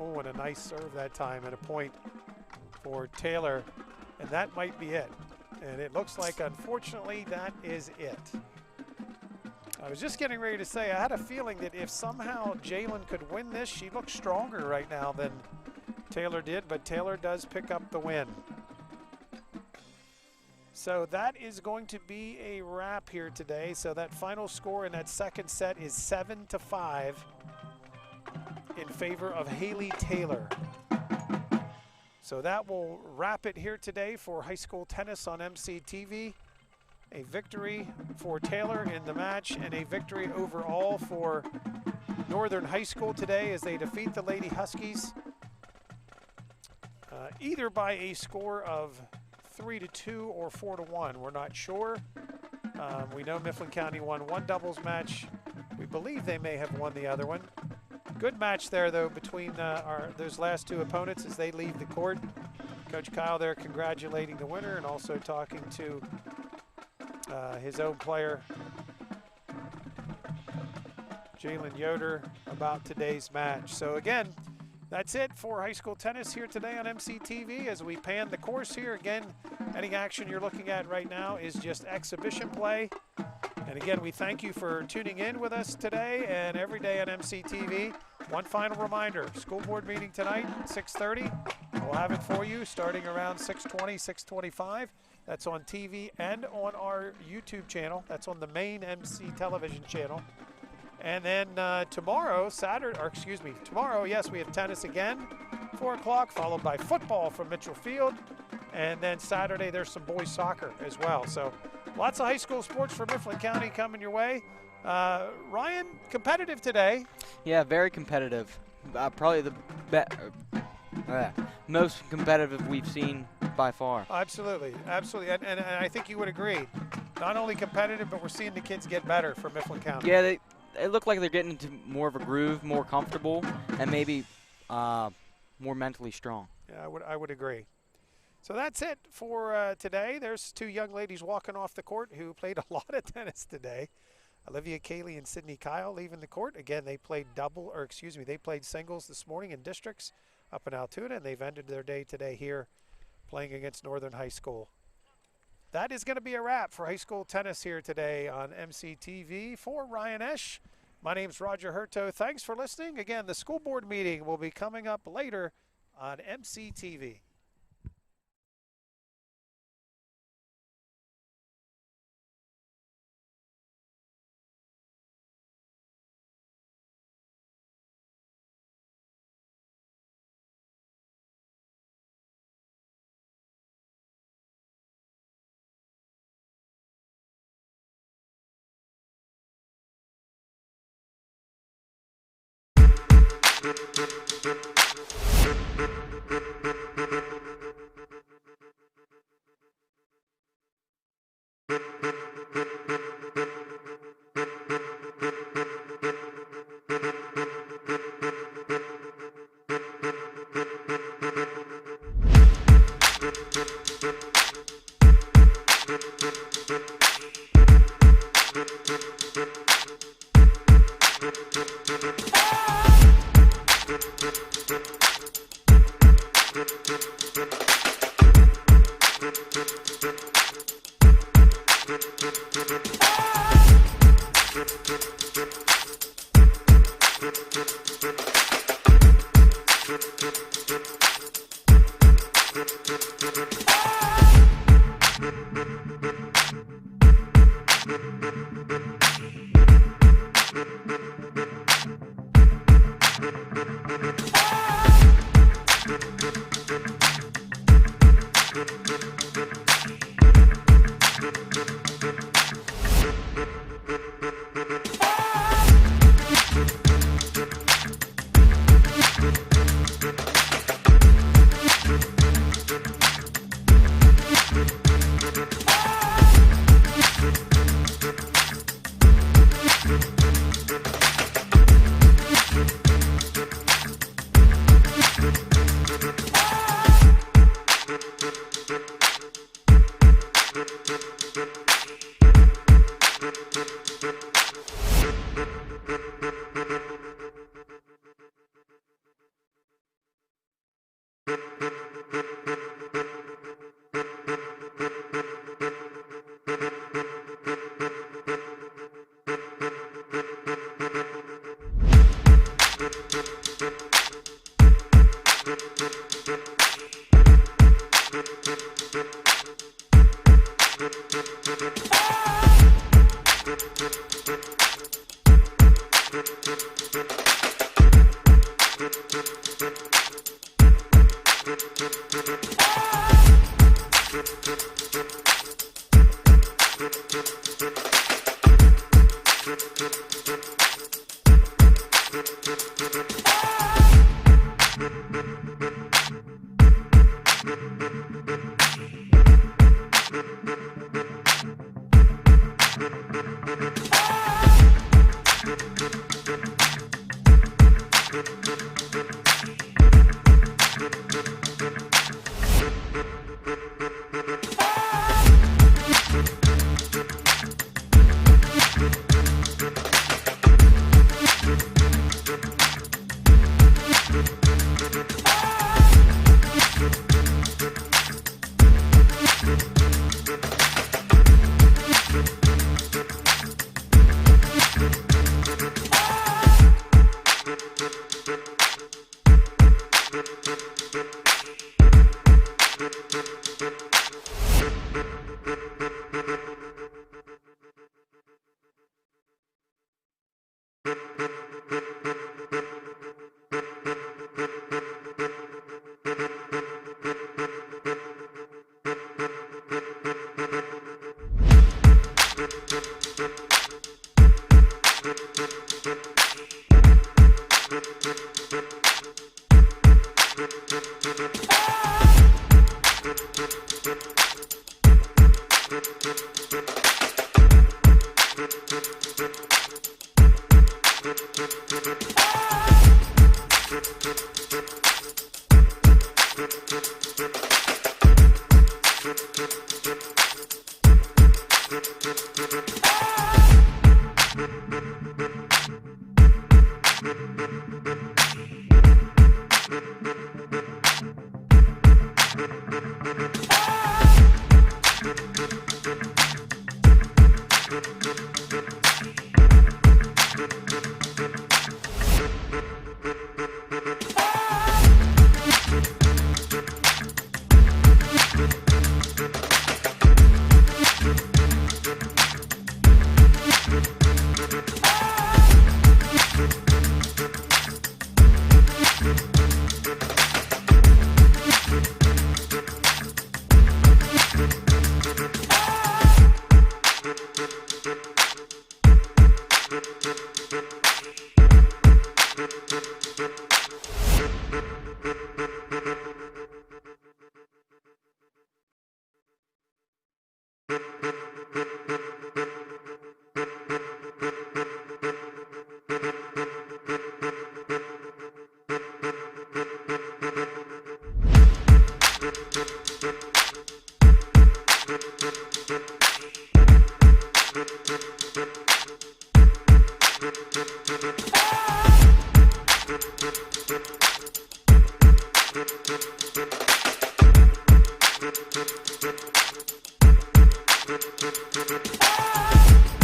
Oh, and a nice serve that time and a point for Taylor. And that might be it. And it looks like, unfortunately, that is it. I was just getting ready to say, I had a feeling that if somehow Jalen could win this, she looks stronger right now than Taylor did, but Taylor does pick up the win. So that is going to be a wrap here today. So that final score in that second set is 7-5 in favor of Haley Taylor. So that will wrap it here today for high school tennis on MCTV. A victory for Taylor in the match and a victory overall for Northern High School today as they defeat the Lady Huskies either by a score of 3-2 or 4-1. We're not sure. We know Mifflin County won one doubles match. We believe they may have won the other one. Good match there, though, between those last two opponents as they leave the court. Coach Kyle there congratulating the winner and also talking to his own player, Jalen Yoder, about today's match. So again, that's it for high school tennis here today on MCTV as we pan the course here. Again, any action you're looking at right now is just exhibition play. And again, we thank you for tuning in with us today and every day on MCTV. One final reminder, school board meeting tonight, 6:30. We'll have it for you starting around 6:20, 6:25. That's on TV and on our YouTube channel. That's on the main MC television channel. And then tomorrow, tomorrow, yes, we have tennis again, 4 o'clock, followed by football from Mitchell Field. And then Saturday, there's some boys soccer as well. So lots of high school sports for Mifflin County coming your way. Ryan, competitive today. Yeah, very competitive. Probably the most competitive we've seen by far. Absolutely, absolutely. And I think you would agree. Not only competitive, but we're seeing the kids get better for Mifflin County. Yeah, they look like they're getting into more of a groove, more comfortable, and maybe more mentally strong. Yeah, I would agree. So that's it for today. There's two young ladies walking off the court who played a lot of tennis today. Olivia Cayley and Sydney Kyle leaving the court. Again, they played they played singles this morning in districts up in Altoona, and they've ended their day today here playing against Northern High School. That is going to be a wrap for high school tennis here today on MCTV. For Ryan Esch, my name's Roger Hurto. Thanks for listening. Again, the school board meeting will be coming up later on MCTV.